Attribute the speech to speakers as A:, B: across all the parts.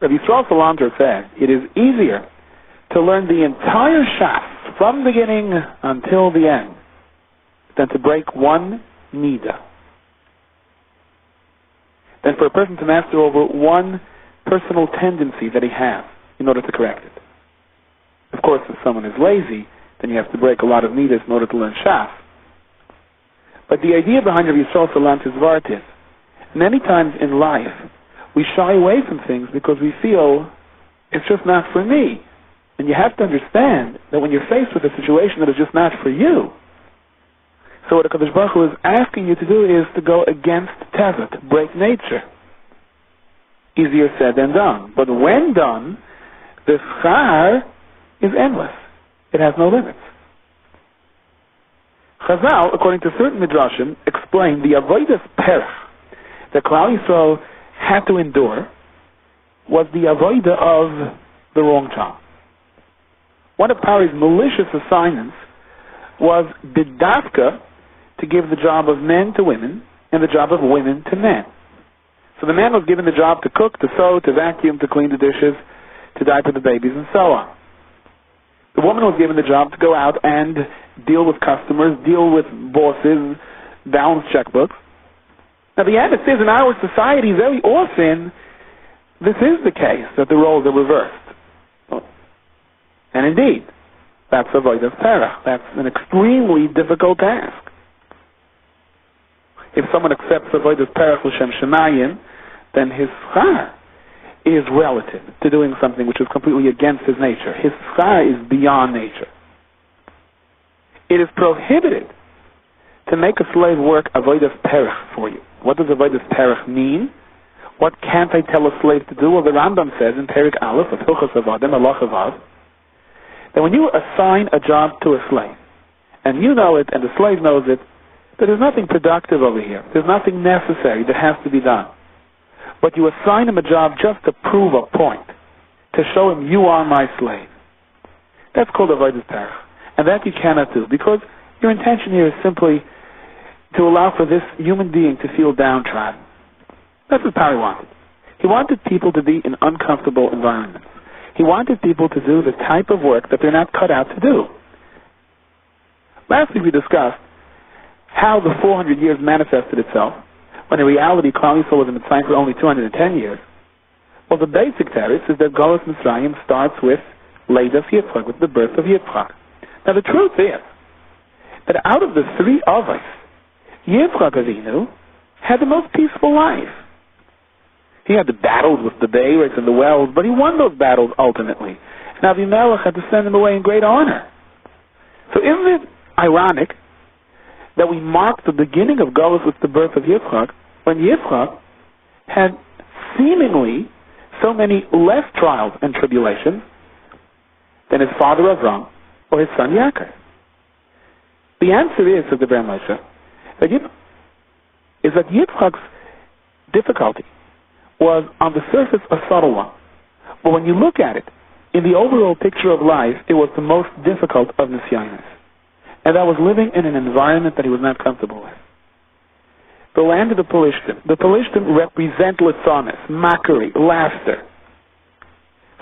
A: Rabbi Yisrael Salanter said, it is easier to learn the entire Shas from the beginning until the end than to break one Nida. Than for a person to master over one personal tendency that he has in order to correct it. Of course, if someone is lazy, then you have to break a lot of Nidas in order to learn Shas. But the idea behind Rabbi Yisrael Salanter's Vart is, many times in life, we shy away from things because we feel it's just not for me. And you have to understand that when you're faced with a situation that is just not for you, so what HaKadosh Baruch Hu is asking you to do is to go against Teva, to break nature. Easier said than done. But when done, the schar is endless. It has no limits. Chazal, according to certain midrashim, explain the avodas perach that Klal Yisrael had to endure was the avodah of the wrong child. One of Pari's malicious assignments was bidavka, to give the job of men to women and the job of women to men. So the man was given the job to cook, to sew, to vacuum, to clean the dishes, to diaper the babies, and so on. The woman was given the job to go out and deal with customers, deal with bosses, balance checkbooks. Now the evidence is in our society very often this is the case, that the roles are reversed. And indeed, that's avodas perach. That's an extremely difficult task. If someone accepts avodas perach l'shem shemayim, then his schar is relative to doing something which is completely against his nature. His schar is beyond nature. It is prohibited to make a slave work avodas perach for you. What does avodas perach mean? What can't I tell a slave to do? Well, the Rambam says in Perik Aleph of Hilchos Avadim, Halacha Vav, that when you assign a job to a slave, and you know it, and the slave knows it, that there's nothing productive over here. There's nothing necessary that has to be done. But you assign him a job just to prove a point, to show him you are my slave. That's called avodas perach. And that you cannot do, because your intention here is simply to allow for this human being to feel downtrodden. That's what Pari wanted. He wanted people to be in uncomfortable environments. He wanted people to do the type of work that they're not cut out to do. Last week we discussed how the 400 years manifested itself, when in reality Klal Yisrael was in Mitzrayim for only 210 years. Well, the basic teretz is that Golus Mitzrayim starts with Leidas Yitzchak, with the birth of Yitzchak. Now the truth is that out of the three avos, Yitzchak Avinu had the most peaceful life. He had the battles with the Beirets and the wells, but he won those battles ultimately. And Avimelech had to send him away in great honor. So isn't it ironic that we mark the beginning of Golus with the birth of Yitzchak, when Yitzchak had seemingly so many less trials and tribulations than his father Avram or his son Yaakov? The answer is, says the Ber Moshe, that Yitzchak's difficulty was on the surface a subtle one. But when you look at it, in the overall picture of life, it was the most difficult of nisyonos. And that was living in an environment that he was not comfortable with. The land of the Pelishtim. The Pelishtim represent litzonis, mockery, laughter.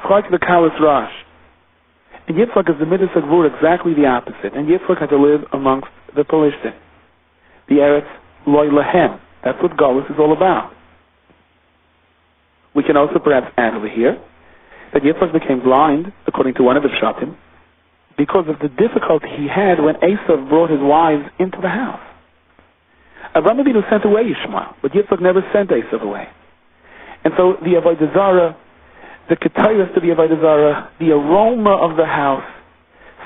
A: Chag the Kalas Rosh. And Yitzchak is the Midas Agvur, exactly the opposite. And Yitzchak had to live amongst the Pelishtim. The Eretz Loy Lahem. That's what Golus is all about. We can also perhaps add over here that Yitzchak became blind, according to one of the Pshatim, because of the difficulty he had when Esav brought his wives into the house. Avraham Avinu sent away Yishmael, but Yitzchak never sent Esav away. And so the Avodah Zarah, the ketayos to the Avodah Zarah, the aroma of the house,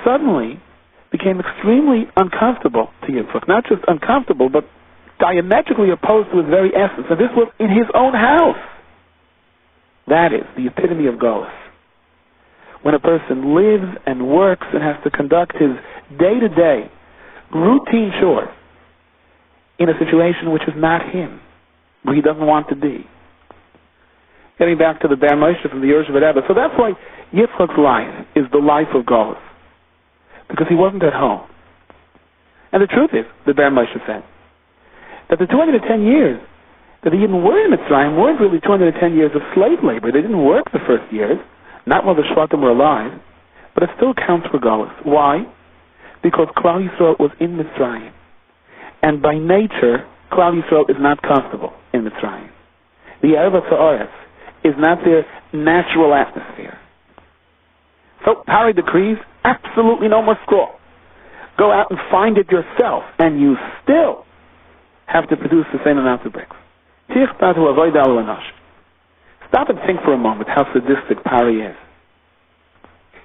A: suddenly became extremely uncomfortable to Yitzchak. Not just uncomfortable, but diametrically opposed to his very essence. And this was in his own house. That is the epitome of Golus. When a person lives and works and has to conduct his day-to-day routine chores in a situation which is not him, where he doesn't want to be. Getting back to the Ber Moshe from the Yerush Rebbe. So that's why Yitzchak's life is the life of Golus, because he wasn't at home. And the truth is, the Ber Moshe said, that the 210 years that the Yidden were in Mitzrayim weren't really 210 years of slave labor. They didn't work the first years, not while the Shvatim were alive, but it still counts for Galus. Why? Because Klal Yisrael was in Mitzrayim. And by nature, Klal Yisrael is not comfortable in Mitzrayim. The Erev HaTza'aretz is not their natural atmosphere. So Pari decrees, absolutely no more straw. Go out and find it yourself, and you still have to produce the same amount of bricks. Stop and think for a moment how sadistic Pari is.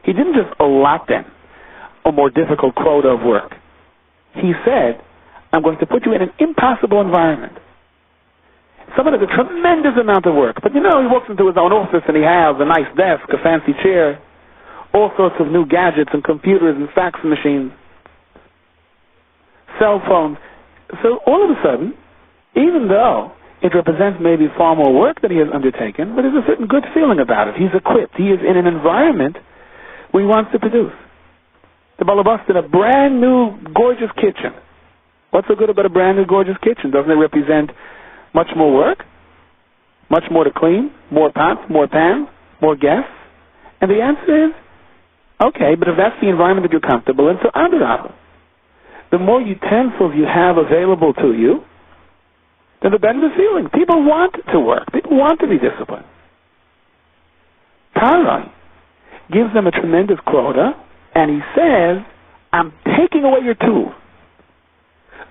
A: He didn't just allot them a more difficult quota of work. He said, I'm going to put you in an impossible environment. Someone has a tremendous amount of work, but he walks into his own office and he has a nice desk, a fancy chair, all sorts of new gadgets and computers and fax machines, cell phones. So all of a sudden, even though it represents maybe far more work that he has undertaken, but there's a certain good feeling about it. He's equipped. He is in an environment where he wants to produce. The Balabas in a brand new, gorgeous kitchen. What's so good about a brand new, gorgeous kitchen? Doesn't it represent much more work? Much more to clean? More pots, more pans, more guests? And the answer is, okay, but if that's the environment that you're comfortable in, so adarabah. The more utensils you have available to you, then the better the feeling. People want to work. People want to be disciplined. Parai gives them a tremendous quota, and he says, I'm taking away your tools.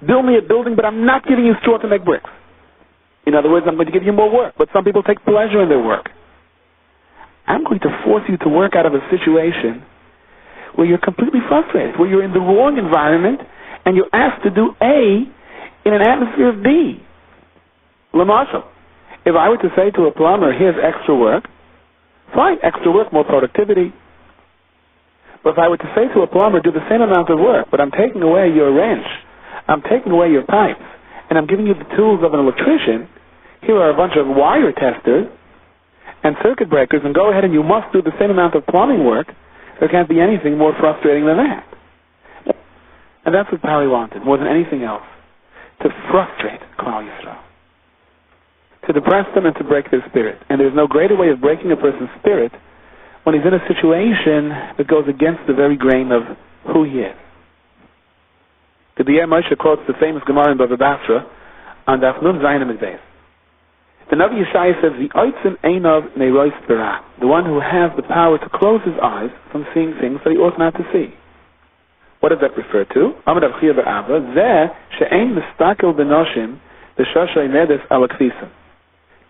A: Build me a building, but I'm not giving you straw to make bricks. In other words, I'm going to give you more work, but some people take pleasure in their work. I'm going to force you to work out of a situation where you're completely frustrated, where you're in the wrong environment, and you're asked to do A in an atmosphere of B. L'mashal, if I were to say to a plumber, here's extra work, fine, extra work, more productivity. But if I were to say to a plumber, do the same amount of work, but I'm taking away your wrench, I'm taking away your pipes, and I'm giving you the tools of an electrician, here are a bunch of wire testers and circuit breakers, and go ahead and you must do the same amount of plumbing work, there can't be anything more frustrating than that. And that's what Pari wanted, more than anything else, to frustrate Klal Yisrael, to depress them and to break their spirit. And there's no greater way of breaking a person's spirit when he's in a situation that goes against the very grain of who he is. The Biur Moshe quotes the famous Gemara in Bava Basra on Daf Nun Zayin Amud Beis. The Navi Yeshaya says, "The oitzim einav neiros b'ra," the one who has the power to close his eyes from seeing things that he ought not to see. What does that refer to? Amar Rav Chiya b'Abba, zeh she'ein mistakel b'noshim b'shoshay nedes ala kfisa.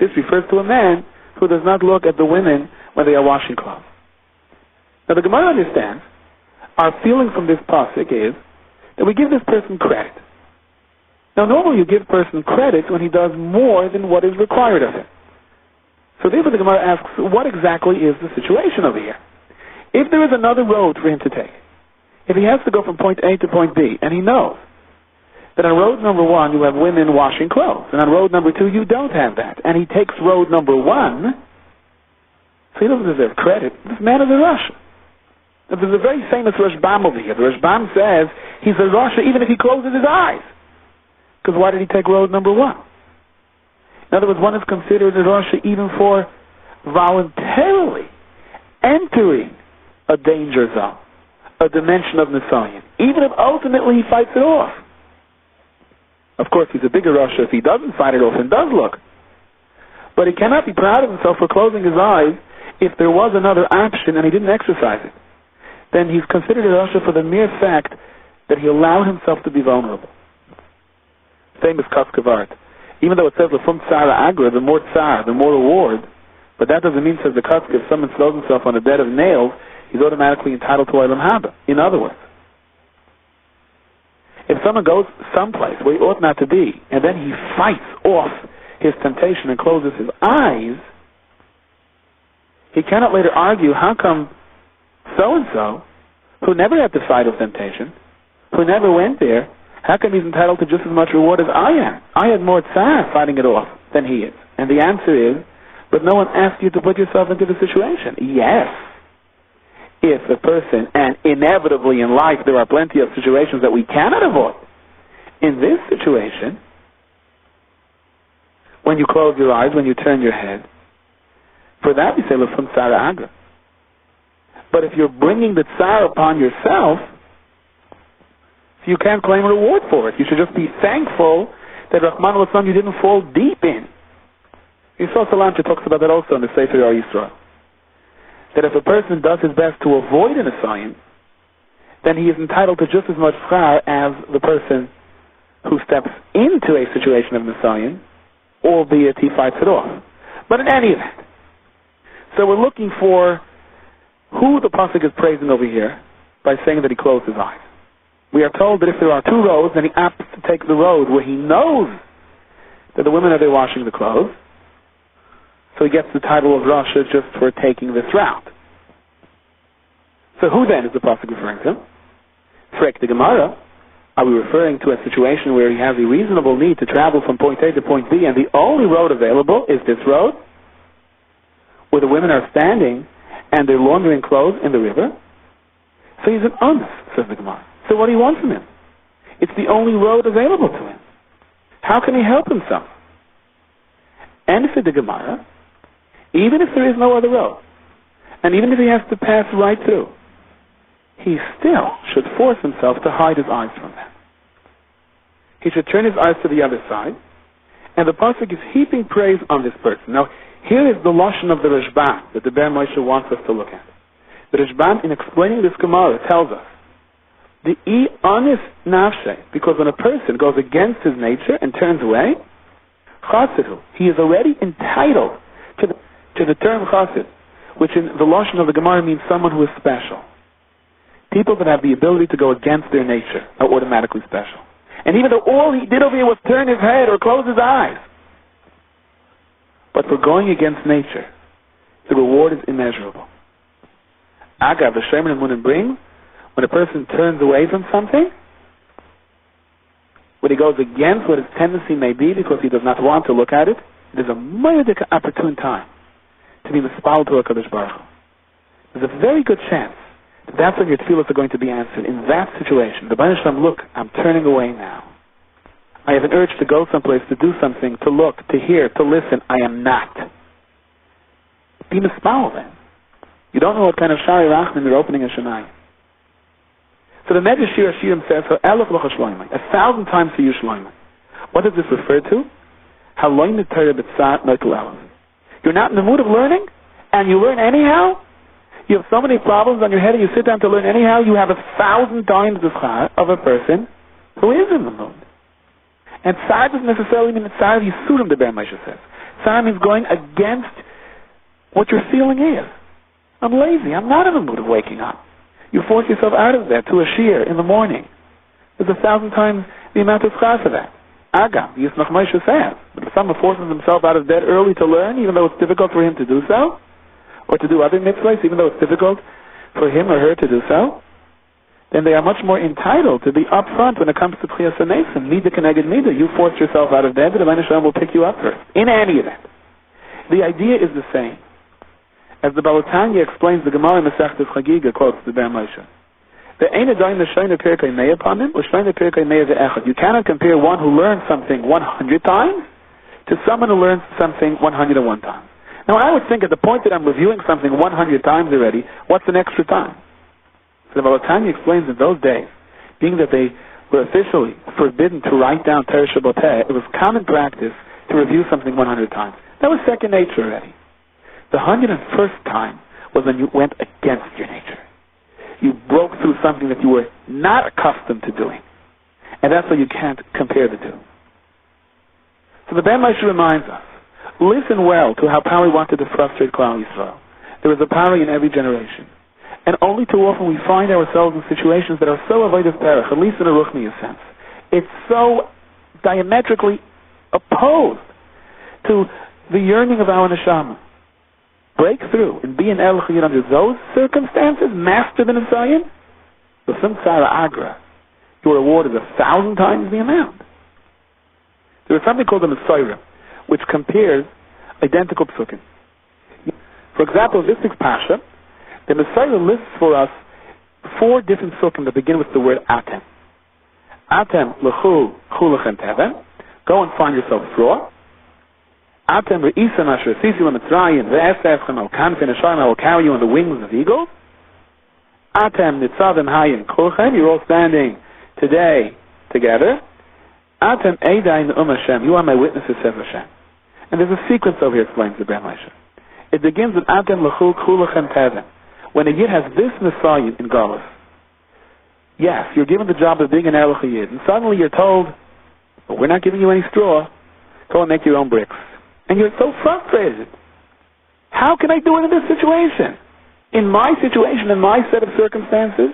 A: This refers to a man who does not look at the women when they are washing clothes. Now the Gemara understands, our feeling from this pasuk is that we give this person credit. Now normally you give a person credit when he does more than what is required of him. So therefore the Gemara asks, what exactly is the situation over here? If there is another road for him to take, if he has to go from point A to point B, and he knows that on road number 1 you have women washing clothes, and on road number 2 you don't have that, and he takes road number 1, so he doesn't deserve credit. This man is a Rasha. There's a very famous Rashbam over here. The Rashbam says he's a Rasha even if he closes his eyes. Because why did he take road number 1? In other words, one is considered a Rasha even for voluntarily entering a danger zone, a dimension of Nisayan, even if ultimately he fights it off. Of course, he's a bigger Rasha if he doesn't fight it off and does look. But he cannot be proud of himself for closing his eyes if there was another option and he didn't exercise it. Then he's considered a Rasha for the mere fact that he allowed himself to be vulnerable. Famous Kaskavart. Even though it says L'fum Tzara Agra, the more tsar, the more reward, but that doesn't mean, says the Kask, if someone throws himself on a bed of nails, he's automatically entitled to Olam Haba. In other words, if someone goes someplace where he ought not to be, and then he fights off his temptation and closes his eyes, he cannot later argue, how come so-and-so, who never had to fight off temptation, who never went there, how come he's entitled to just as much reward as I am? I had more tsar fighting it off than he is. And the answer is, but no one asked you to put yourself into the situation. Yes, if a person, and inevitably in life there are plenty of situations that we cannot avoid. In this situation, when you close your eyes, when you turn your head. For that we say l'fum tzara agra. But if you're bringing the tsar upon yourself, you can't claim a reward for it. You should just be thankful that Rahman al-Islam you didn't fall deep in. Yisrael Salanter talks about that also in the Sefer Yisrael. That if a person does his best to avoid an assignment, then he is entitled to just as much schar as the person who steps into a situation of an assignment, albeit he fights it off. But in any event, so we're looking for who the pasuk is praising over here by saying that he closed his eyes. We are told that if there are two roads, then he opts to take the road where he knows that the women are there washing the clothes. So he gets the title of Rasha just for taking this route. So who then is the pasuk referring to? Frek the Gemara, are we referring to a situation where he has a reasonable need to travel from point A to point B, and the only road available is this road, where the women are standing and they're laundering clothes in the river? So he's an honest, says the Gemara. So what do you want from him? It's the only road available to him. How can he help himself? And for the Gemara, even if there is no other road, and even if he has to pass right through, he still should force himself to hide his eyes from them. He should turn his eyes to the other side, and the pasuk is heaping praise on this person. Now, here is the lashon of the Rashban that the Ber Moshe wants us to look at. The Rashban, in explaining this Gemara, tells us the honest nafshe, because when a person goes against his nature and turns away, chasidu, he is already entitled to the term chasid, which in the lashon of the Gemara means someone who is special. People that have the ability to go against their nature are automatically special. And even though all he did over here was turn his head or close his eyes, but for going against nature, the reward is immeasurable. Agav, the Shemin and Munim bring, when a person turns away from something, when he goes against what his tendency may be because he does not want to look at it, it is a myodik opportune time to be mispal to HaKadosh Baruch Hu. There's a very good chance that that's when your tefillos are going to be answered. In that situation, the Baruch Shem, look, I'm turning away now. I have an urge to go someplace, to do something, to look, to hear, to listen. I am not. Be mispal then. You don't know what kind of Shari Rachman you're opening in Shemayim. So the Medrash Shir Hashirim says, 1,000 times for you Shloimeh. What does this refer to? You're not in the mood of learning, and you learn anyhow? You have so many problems on your head, and you sit down to learn anyhow, you have 1,000 times the schar of a person who is in the mood. And Tsar doesn't necessarily mean Tsar Yisurim, the Ber Moshe says. Tsar means going against what your feeling is. I'm lazy. I'm not in the mood of waking up. You force yourself out of that to a shir in the morning. There's 1,000 times the amount of schar for that. Agam, Yisnach Moshe says. But if someone forces himself out of bed early to learn, even though it's difficult for him to do so, or to do other mitzvahs, even though it's difficult for him or her to do so, then they are much more entitled to be upfront when it comes to Tchiyas HaNesim. Mida Keneged Mida. You force yourself out of bed, the Rebbeinu Shalom will pick you up first. In any event, the idea is the same. As the Balatanya explains, the Gemara Masechtas Chagiga quotes the Ber Moshe. You cannot compare one who learns something 100 times to someone who learns something 101 times. Now I would think at the point that I'm reviewing something 100 times already, what's an extra time? So the Balatanya explains in those days, being that they were officially forbidden to write down Teresh Boteh, it was common practice to review something 100 times. That was second nature already. The 101st time was when you went against your nature. You broke through something that you were not accustomed to doing. And that's why you can't compare the two. So the Ber Moshe reminds us, listen well to how Pari wanted to frustrate Klal Yisrael. There is a Pari in every generation. And only too often we find ourselves in situations that are so avodas perach, at least in a ruchniya sense. It's so diametrically opposed to the yearning of our neshama. Break through and be an El Chayid under those circumstances, master the Nisayan, the Simtzara Agra, your reward is 1,000 times the amount. There is something called the Messiah, which compares identical psukim. For example, this week's Pasha, the Messiah lists for us 4 different psukim that begin with the word Atem. Atem, L'chu, Chulachem Teven, go and find yourself straw. Atem re'isam asher sisi l'mitzrayim ve'esefchem al kanfin hashem, I will carry you on the wings of eagles. Atem nitzavim hayim kulchem, you're all standing today together. Atem eidai ne'um Hashem, you are my witnesses, says Hashem. And there's a sequence over here, explains the Ben Moshe. It begins with Atem l'chul kulachem tevim. When a yid has this Messiah in Galus, yes, you're given the job of being an Erlich Yid, and suddenly you're told, but we're not giving you any straw, go and make your own bricks. And you're so frustrated. How can I do it in this situation? In my situation, in my set of circumstances?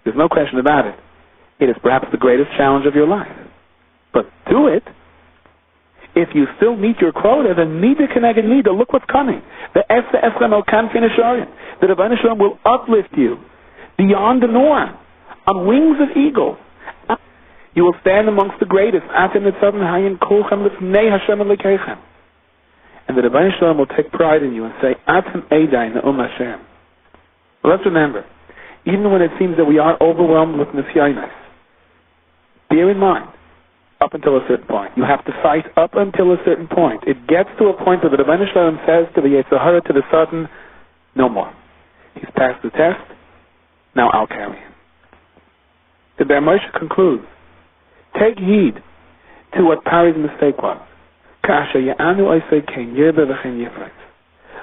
A: There's no question about it. It is perhaps the greatest challenge of your life. But do it. If you still meet your quota, then Mida Keneged Mida, look what's coming. The Rebbeinu Shalom will uplift you beyond the norm, on wings of eagle. You will stand amongst the greatest. And the Rebbeinu Shalom will take pride in you and say, Atem Eidai Ne'um Hashem. Well, let's remember, even when it seems that we are overwhelmed with Nisyanos, bear in mind, up until a certain point. You have to fight up until a certain point. It gets to a point where the Rebbeinu Shalom says to the Yetzer Hara, to the Satan, no more. He's passed the test, now I'll carry him. The Ben Moshe concludes, take heed to what Pari's mistake was.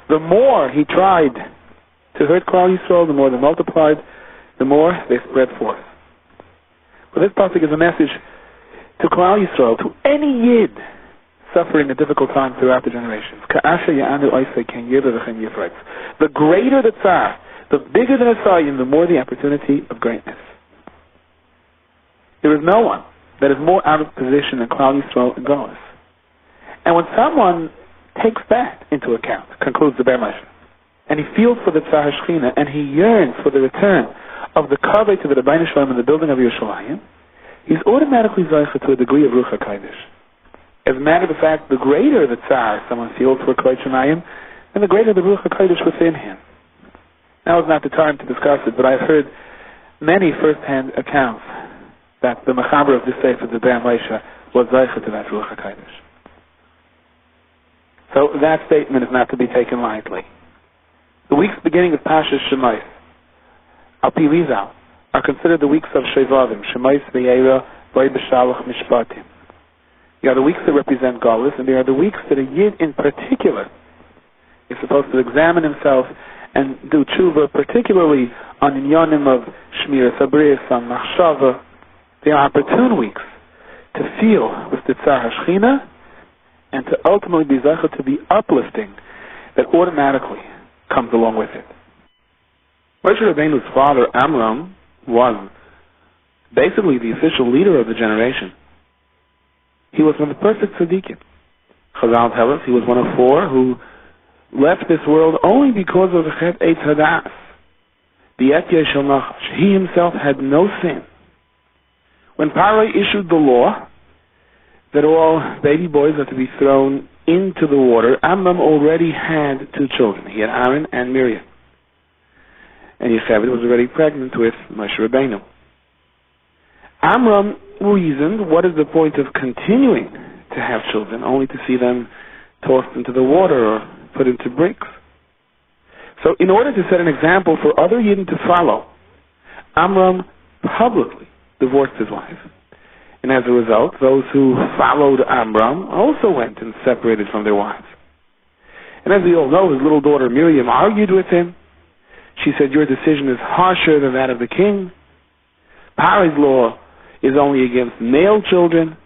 A: The more he tried to hurt Klal Yisrael, the more they multiplied, the more they spread forth. Well, this pasuk is a message to Klal Yisrael, to any Yid suffering a difficult time throughout the generations. The greater the tzar, the bigger the Nesayim, the more the opportunity of greatness. There is no one that is more out of position than Klal Yisrael and Golos. And when someone takes that into account, concludes the Ben Moshe, and he feels for the Tzar Shechina, and he yearns for the return of the kaveh to the Rebbeinu Shalom and the building of Yerushalayim, he's automatically zeicha to a degree of Ruach HaKodesh. As a matter of fact, the greater the Tzar someone feels for Kvod Shemayim, and the greater the Ruach HaKodesh within him. Now is not the time to discuss it, but I've heard many first-hand accounts that the Mechaber of this Sefer, the Ben Moshe, was zeicha to that Ruach HaKodesh. So that statement is not to be taken lightly. The weeks beginning of Pashas Shmos, Al Pi Rizal, are considered the weeks of Shevavim, Shmos V'Yeira, V'Y B'Shalach Mishpatim. They are the weeks that represent Galus, and they are the weeks that a Yid in particular is supposed to examine himself and do tshuva, particularly on inyanim of Shmiras Habris, on Machshava. They are opportune weeks to feel with the Tzar HaShechina and to ultimately be zeicha to the uplifting that automatically comes along with it. Moshe Rabbeinu's father, Amram, was basically the official leader of the generation. He was one of the perfect tzaddikim. Chazal tell us he was one of 4 who left this world only because of the Chet Eitz Hadas, the Etyeh Shel Nachash. He himself had no sin. When Paro issued the law that all baby boys are to be thrown into the water, Amram already had 2 children. He had Aaron and Miriam. And Yocheved was already pregnant with Moshe Rabbeinu. Amram reasoned, what is the point of continuing to have children only to see them tossed into the water or put into bricks? So in order to set an example for other Yidden to follow, Amram publicly divorced his wife. And as a result, those who followed Amram also went and separated from their wives. And as we all know, his little daughter Miriam argued with him. She said, your decision is harsher than that of the king. Paro's law is only against male children.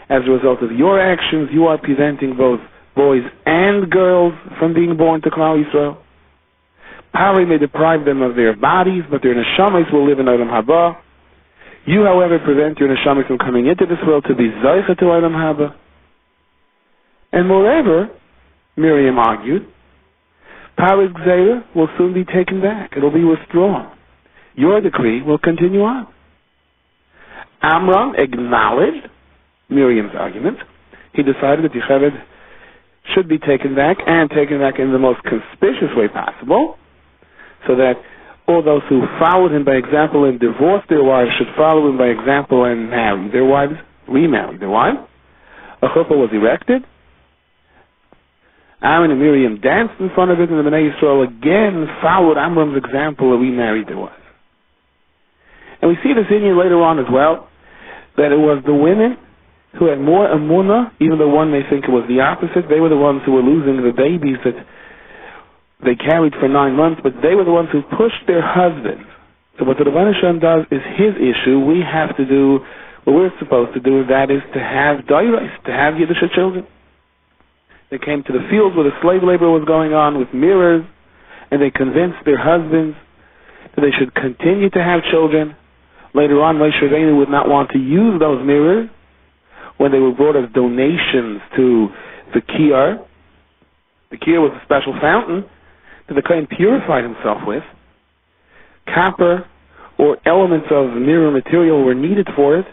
A: As a result of your actions, you are preventing both boys and girls from being born to Klal Yisrael. Paro may deprive them of their bodies, but their neshamas will live in Olam Haba. You, however, prevent your neshamas from coming into this world to be zeicha to Olam Haba. And moreover, Miriam argued, Paro's gzeira will soon be taken back. It will be withdrawn. Your decree will continue on. Amram acknowledged Miriam's argument. He decided that Yocheved should be taken back, and taken back in the most conspicuous way possible, so that all those who followed him by example and divorced their wives should follow him by example and marry their wives, remarry their wives. A chuppah was erected, Aaron and Miriam danced in front of it, and the Bnei Yisrael again followed Amram's example and remarried their wives. And we see this in here later on as well, that it was the women who had more emunah, even though one may think it was the opposite. They were the ones who were losing the babies that they carried for 9 months, but they were the ones who pushed their husbands. So what the Rebbeinu Shem does is his issue. We have to do what we're supposed to do, and that is to have dairos, to have Yiddish children. They came to the fields where the slave labor was going on with mirrors, and they convinced their husbands that they should continue to have children. Later on, Moshe Rabbeinu would not want to use those mirrors when they were brought as donations to the Kiyar. The Kiyar was a special fountain that the Kohen purified himself with. Copper or elements of mirror material were needed for it,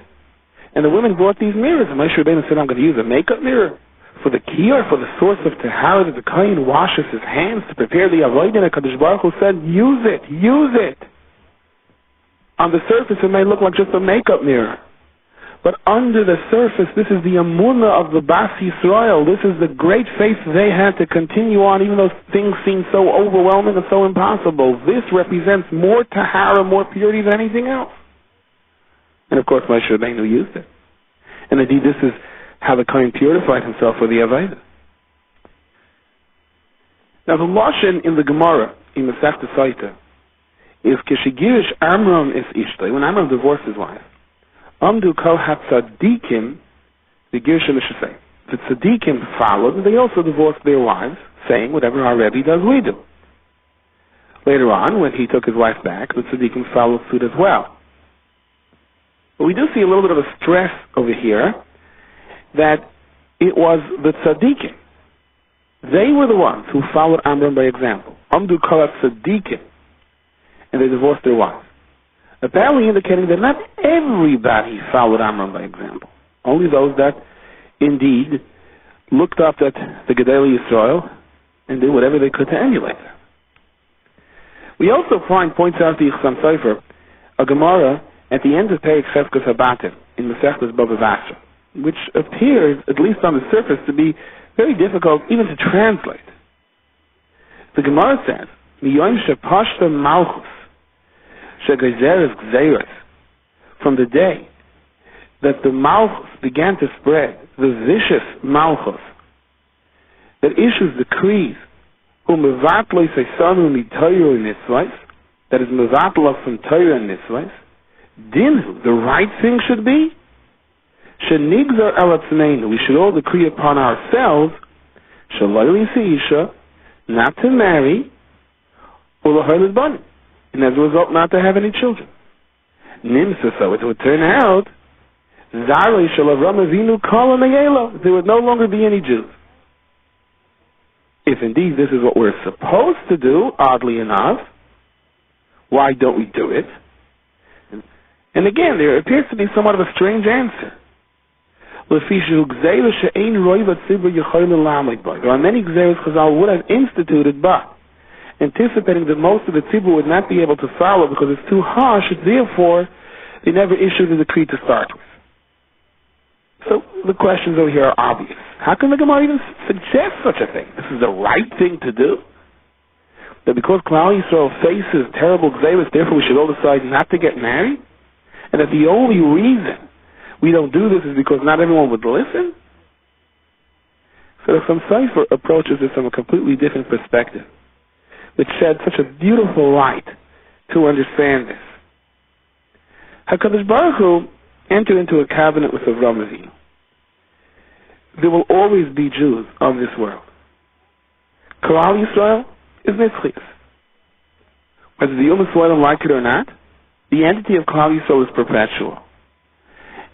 A: and the women brought these mirrors. And Moshe Rabbeinu said, I'm going to use a makeup mirror for the Kiyar, for the source of Tahara, that the Kohen washes his hands to prepare the Avodah. And HaKadosh Baruch Hu said, use it, use it. On the surface, it may look like just a makeup mirror. But under the surface, this is the emunah of the Bas Yisrael. This is the great faith they had to continue on, even though things seem so overwhelming and so impossible. This represents more tahara, more purity than anything else. And of course, Moshe Rabbeinu used it. And indeed, this is how the Kohen purified himself for the Avodah. Now, the lashon in the Gemara, in the Masechta Saita, is Kishigirish Amram is Ishtay, when Amram divorced his wife. Amdu kol hatzadikim, the Girish Elishasei. The tzadikim followed, and they also divorced their wives, saying, whatever our Rebbe does, we do. Later on, when he took his wife back, the tzadikim followed suit as well. But we do see a little bit of a stress over here, that it was the tzadikim. They were the ones who followed Amram by example. Amdu kol hatzadikim, and they divorced their wives. Apparently indicating that not everybody followed Amram by example. Only those that indeed looked up at the Gedolei Yisrael and did whatever they could to emulate them. We also find, points out the Yichsam Sofer, a Gemara at the end of Perek Cheskos Habatim in Masechtas Bava Basra, which appears, at least on the surface, to be very difficult even to translate. The Gemara says, Miyom shepashta malchus, from the day that the malchus began to spread, the vicious malchus that issues decrees, that is mevatl from Torah and mitzvahs, dinhu, the right thing should be, we should all decree upon ourselves, not to marry, and as a result, not to have any children. Nimsa, so it would turn out, there would no longer be any Jews. If indeed this is what we're supposed to do, oddly enough, why don't we do it? And again, there appears to be somewhat of a strange answer. There are many gzeros Chazal would have instituted, but anticipating that most of the tzibur would not be able to follow because it's too harsh, therefore they never issued a decree to start with. So the questions over here are obvious. How can the Gemara even suggest such a thing? This is the right thing to do? That because Klal Yisrael faces terrible gzeros, therefore we should all decide not to get married? And that the only reason we don't do this is because not everyone would listen? So the Chassam Sofer approaches this from a completely different perspective, which sheds such a beautiful light to understand this. HaKadosh Baruch Hu entered into a covenant with Avraham Avinu. There will always be Jews of this world. Klal Yisrael is Nitzchias. Whether the Yom Yisrael like it or not, the entity of Klal Yisrael is perpetual.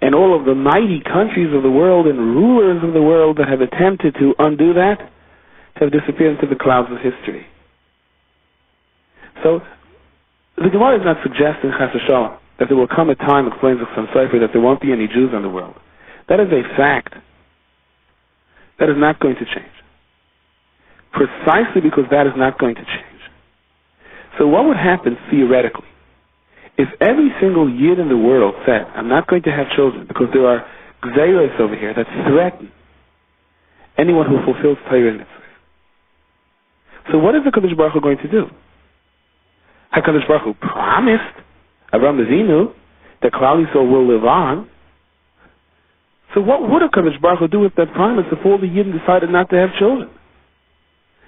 A: And all of the mighty countries of the world and rulers of the world that have attempted to undo that have disappeared into the clouds of history. So, the Gemara is not suggesting, Chas v'Shalom, that there will come a time, explains the Chassam Sofer, that there won't be any Jews in the world. That is a fact. That is not going to change. Precisely because that is not going to change. So what would happen theoretically if every single Yid in the world said, I'm not going to have children because there are gzeros over here that threaten anyone who fulfills Torah and mitzvahs? So what is the Kadosh Baruch Hu going to do? HaKadosh Baruch Hu promised Avraham Avinu that Klal Yisrael will live on. So what would HaKadosh Baruch Hu do with that promise if all the Yidden decided not to have children?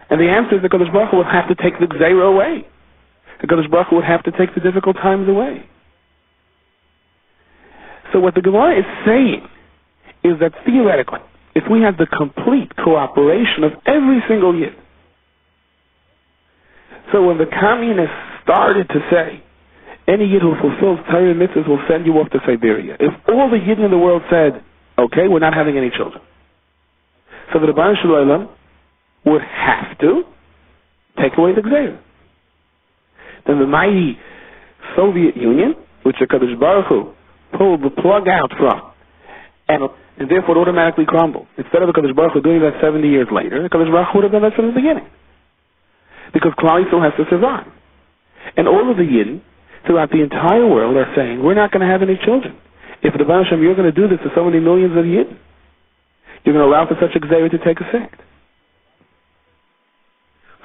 A: And the answer is the HaKadosh Baruch Hu would have to take the Gzeira away. The HaKadosh Baruch Hu would have to take the difficult times away. So what the Gemara is saying is that theoretically, if we had the complete cooperation of every single Yid, so when the communists started to say, any Yid who fulfills Torah and mitzvahs will send you off to Siberia, if all the Yidden in the world said, okay, we're not having any children, so the Rebbeinu Shalom would have to take away the Gzeira. Then the mighty Soviet Union, which the Kadosh Baruch Hu pulled the plug out from, and therefore it automatically crumbled. Instead of the Kadosh Baruch Hu doing that 70 years later, the Kadosh Baruch Hu would have done that from the beginning. Because Klal Yisrael has to survive. And all of the Yidden throughout the entire world are saying, we're not going to have any children. If the Baruch Hashem, you're going to do this to so many millions of Yidden, you're going to allow for such a Gzeira to take effect.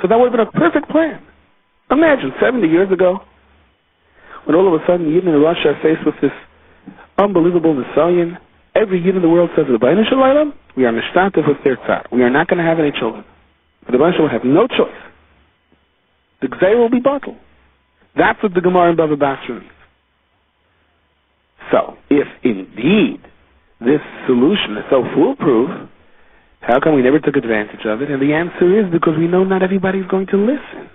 A: So that would have been a perfect plan. Imagine 70 years ago, when all of a sudden Yidden in Russia are faced with this unbelievable Nisayan. Every Yid in the world says, Rebbeinu Shalom, we are mishtatev with their tzar. We are not going to have any children. The Rebbeinu Shalom will have no choice. The Gzeira will be bottled. That's what the Gemara in Bava Basra means. So, if indeed this solution is so foolproof, how come we never took advantage of it? And the answer is because we know not everybody's going to listen.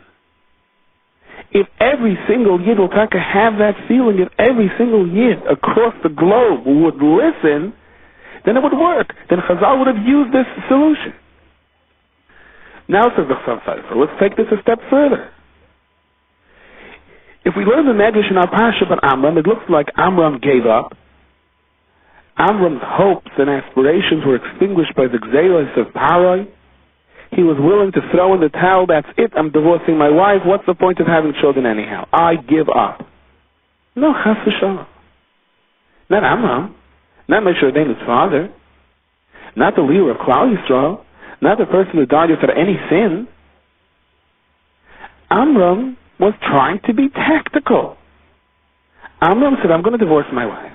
A: If every single Yid will have that feeling, if every single Yid across the globe would listen, then it would work. Then Chazal would have used this solution. Now, says the Chassam, so let's take this a step further. If we learn the Medrash in our Parsha about Amram, it looks like Amram gave up. Amram's hopes and aspirations were extinguished by the Gzeiros of Paroi. He was willing to throw in the towel. That's it. I'm divorcing my wife. What's the point of having children anyhow? I give up. No, Chas v'Shalom. Not Amram. Not Moshe Rabbeinu's father. Not the leader of Klal Yisrael. Not the person who died without any sin. Amram was trying to be tactical. Amram said, I'm going to divorce my wife.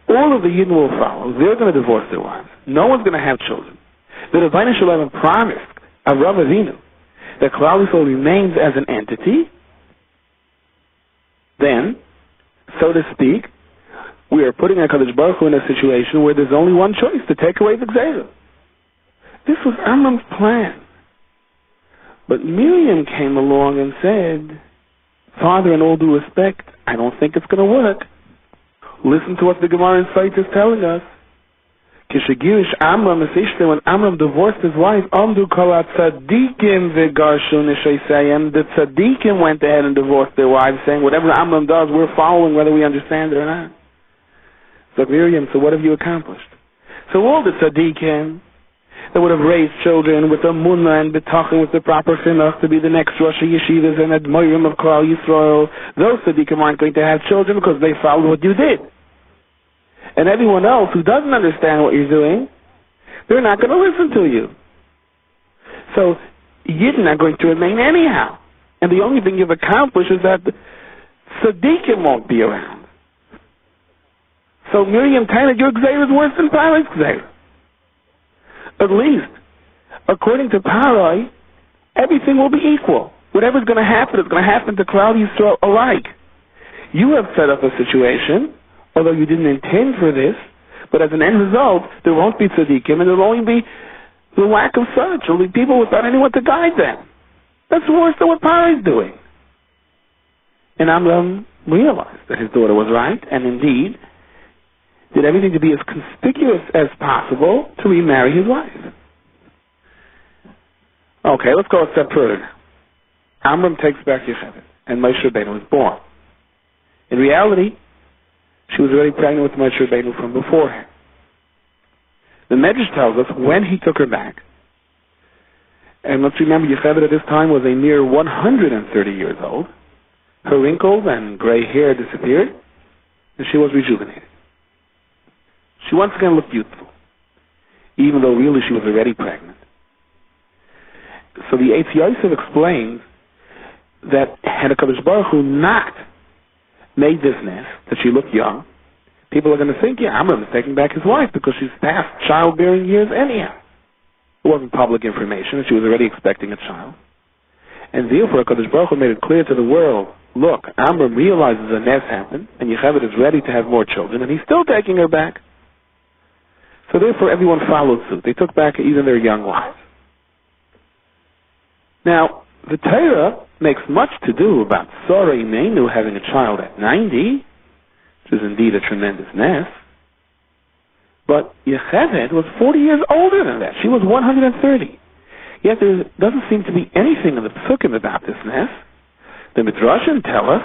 A: All of the Yidden will follow. They're going to divorce their wives. No one's going to have children. The Rebbeinu Shalom promised Avraham Avinu that Klal Yisrael remains as an entity. Then, so to speak, we are putting HaKadosh Baruch Hu in a situation where there's only one choice, to take away the Gzeira. This was Amram's plan. But Miriam came along and said, Father, in all due respect, I don't think it's going to work. Listen to what the Gemara in Sait is telling us. Kishagirish Amram is Ishta, when Amram divorced his wife, Amdu Kala Tzadikim V'garshu Nishaysayim, the Tzadikim went ahead and divorced their wives, saying, whatever Amram does, we're following whether we understand it or not. So Miriam, so what have you accomplished? So all the Tzadikim that would have raised children with the Munna and B'tachim, with the proper chinuch to be the next Rosh Yeshivas and Admorim of Klal Yisrael, those Tzadikim aren't going to have children because they followed what you did. And everyone else who doesn't understand what you're doing, they're not going to listen to you. So Yidden are going to remain anyhow. And the only thing you've accomplished is that the Tzadikim won't be around. So Miriam Taylor, your Gzeira is worse than Paro's Gzeira. At least, according to Paroi, everything will be equal. Whatever's going to happen is going to happen to Klal Yisrael alike. You have set up a situation, although you didn't intend for this, but as an end result, there won't be tzaddikim, and there will only be the lack of such. There will be people without anyone to guide them. That's worse than what Paroi is doing. And Amram realized that his daughter was right, and indeed did everything to be as conspicuous as possible to remarry his wife. Okay, let's go a step further now. Amram takes back Yocheved, and Moshe Rabbeinu was born. In reality, she was already pregnant with Moshe Rabbeinu from beforehand. The Medrash tells us when he took her back, and let's remember Yocheved at this time was a mere 130 years old, her wrinkles and gray hair disappeared, and she was rejuvenated. She once again looked beautiful, even though really she was already pregnant. So the Eitz Yosef explains that had HaKadosh Baruch Hu not made this nest, that she looked young, people are going to think, yeah, Amram is taking back his wife because she's past childbearing years anyhow. It wasn't public information, and she was already expecting a child. And therefore, HaKadosh Baruch Hu made it clear to the world, look, Amram realizes a nest happened, and Yocheved is ready to have more children, and he's still taking her back. So therefore, everyone followed suit. They took back even their young wives. Now, the Torah makes much to do about Sarah Imenu having a child at 90, which is indeed a tremendous nest. But Yocheved was 40 years older than that. She was 130. Yet there doesn't seem to be anything in the Psukim about this nest. The Midrashim tell us,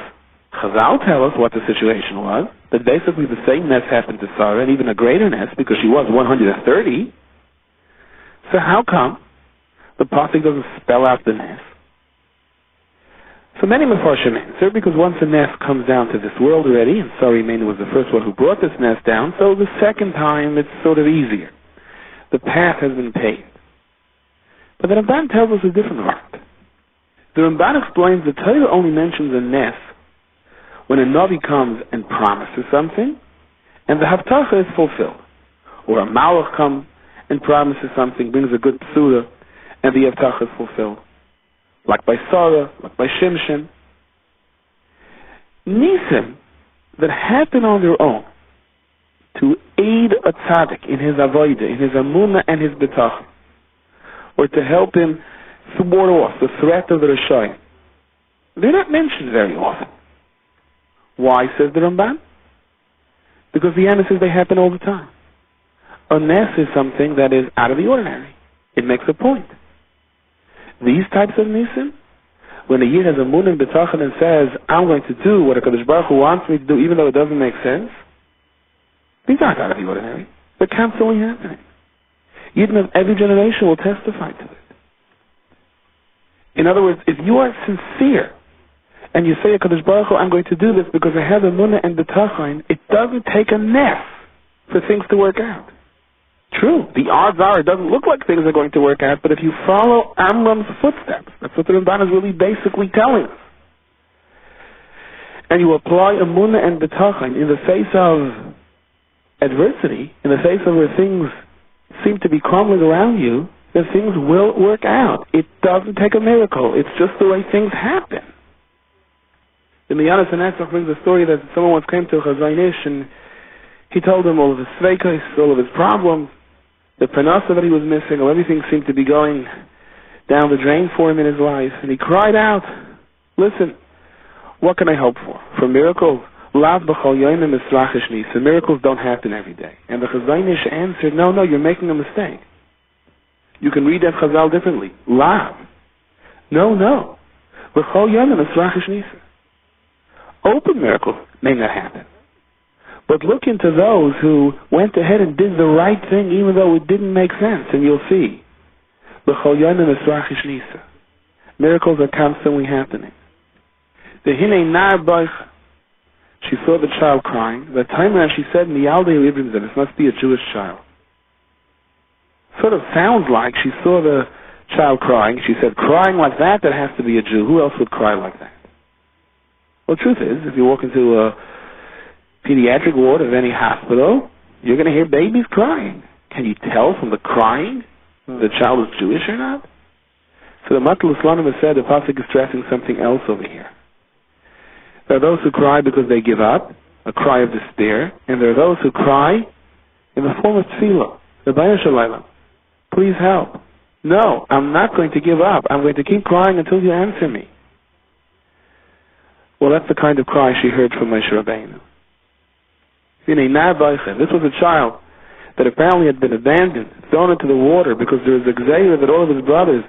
A: Chazal tell us what the situation was, that basically the same nest happened to Sarah, and even a greater nest, because she was 130. So how come the pasuk doesn't spell out the nest? So many Mefarshim answer, because once the nest comes down to this world already, and Sarah Imenu was the first one who brought this nest down, so the second time it's sort of easier. The path has been paved. But the Ramban tells us a different part. The Ramban explains the Torah only mentions a nest when a Navi comes and promises something, and the Haftarah is fulfilled. Or a Malach comes and promises something, brings a good psula, and the Haftarah is fulfilled. Like by Sarah, like by Shimshon. Nisim that happen on their own to aid a tzaddik in his avodah, in his amunah and his betachon, or to help him thwart off the threat of the Rishayim, they're not mentioned very often. Why, says the Ramban? Because the Anna says they happen all the time. A nes is something that is out of the ordinary. It makes a point. These types of nisim, when a yid has a mun and betachon and says, I'm going to do what HaKadosh Baruch Hu wants me to do, even though it doesn't make sense, these aren't out of the ordinary. They're constantly happening. Yidden of every generation will testify to it. In other words, if you are sincere and you say, HaKadosh Baruch Hu, I'm going to do this because I have a munah and betachon, it doesn't take a nef for things to work out. True, the odds are it doesn't look like things are going to work out, but if you follow Amram's footsteps, that's what the Ramban is really basically telling us, and you apply a munah and betachon in the face of adversity, in the face of where things seem to be crumbling around you, then things will work out. It doesn't take a miracle. It's just the way things happen. The Miyanas and Netzach brings a story that someone once came to Chazon Ish and he told him all of his sveikas, all of his problems, the parnasa that he was missing, or everything seemed to be going down the drain for him in his life. And he cried out, listen, what can I hope for miracles? Lav b'chol yoyim misrachish nisa. Miracles don't happen every day. And the Chazon Ish answered, no, you're making a mistake. You can read that Chazal differently. Lav. No. B'chol yoyim misrachish nisa. Open miracles may not happen. But look into those who went ahead and did the right thing even though it didn't make sense, and you'll see. Miracles are constantly happening. The Hinei Nar Baich, she saw the child crying. The time when she said, this must be a Jewish child. Sort of sounds like she saw the child crying. She said, crying like that has to be a Jew. Who else would cry like that? Well, the truth is, if you walk into a pediatric ward of any hospital, you're going to hear babies crying. Can you tell from the crying the child is Jewish or not? So the Matal Islanim has said the pasuk is stressing something else over here. There are those who cry because they give up, a cry of despair, and there are those who cry in the form of tefillah, the Rebbeinu Shalom. Please help. No, I'm not going to give up. I'm going to keep crying until you answer me. Well, that's the kind of cry she heard from Moshe Rabbeinu. This was a child that apparently had been abandoned, thrown into the water because there was a gzeira that all of his brothers,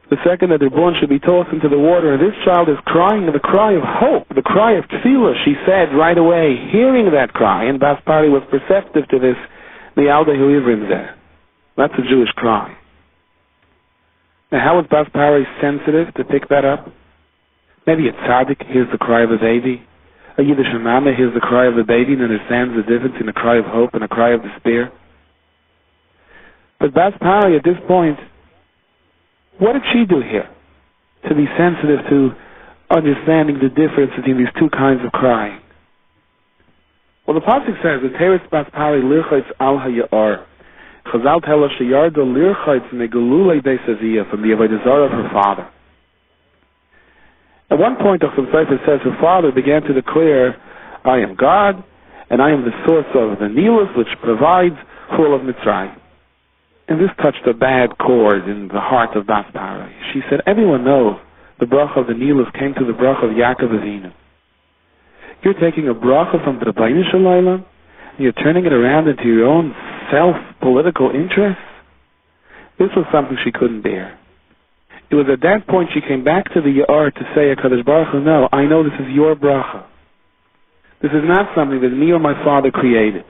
A: the second that they're born, should be tossed into the water. And this child is crying the cry of hope, the cry of tefillah, she said right away, hearing that cry. And Bas Pari was perceptive to this, Ni'aldehu Ivrim Zeh. That's a Jewish cry. Now, how was Bas Pari sensitive to pick that up? Maybe a tzaddik hears the cry of a baby. A Yiddish mama hears the cry of a baby and understands the difference in a cry of hope and a cry of despair. But Bas Pari, at this point, What did she do here to be sensitive to understanding the difference between these two kinds of crying? Well, the pasuk says, "The teretz bas pari lirchaytz al hayar." Chazal tell us she yarda lirchaytz megalulei beisavia, from the avodah zarah of her father. At one point, the Sefer says her father began to declare, "I am God, and I am the source of the Nilus, which provides for all of Mitzrayim." And this touched a bad chord in the heart of Bas Parai. She said, "Everyone knows the bracha of the Nilus came to the bracha of Yaakov Avinu. You're taking a bracha from the Rebbeinu Shalom, and you're turning it around into your own self-political interests." This was something she couldn't bear. It was at that point she came back to the Ya'ar to say, HaKadosh Baruch Hu, no, I know this is your bracha. This is not something that me or my father created.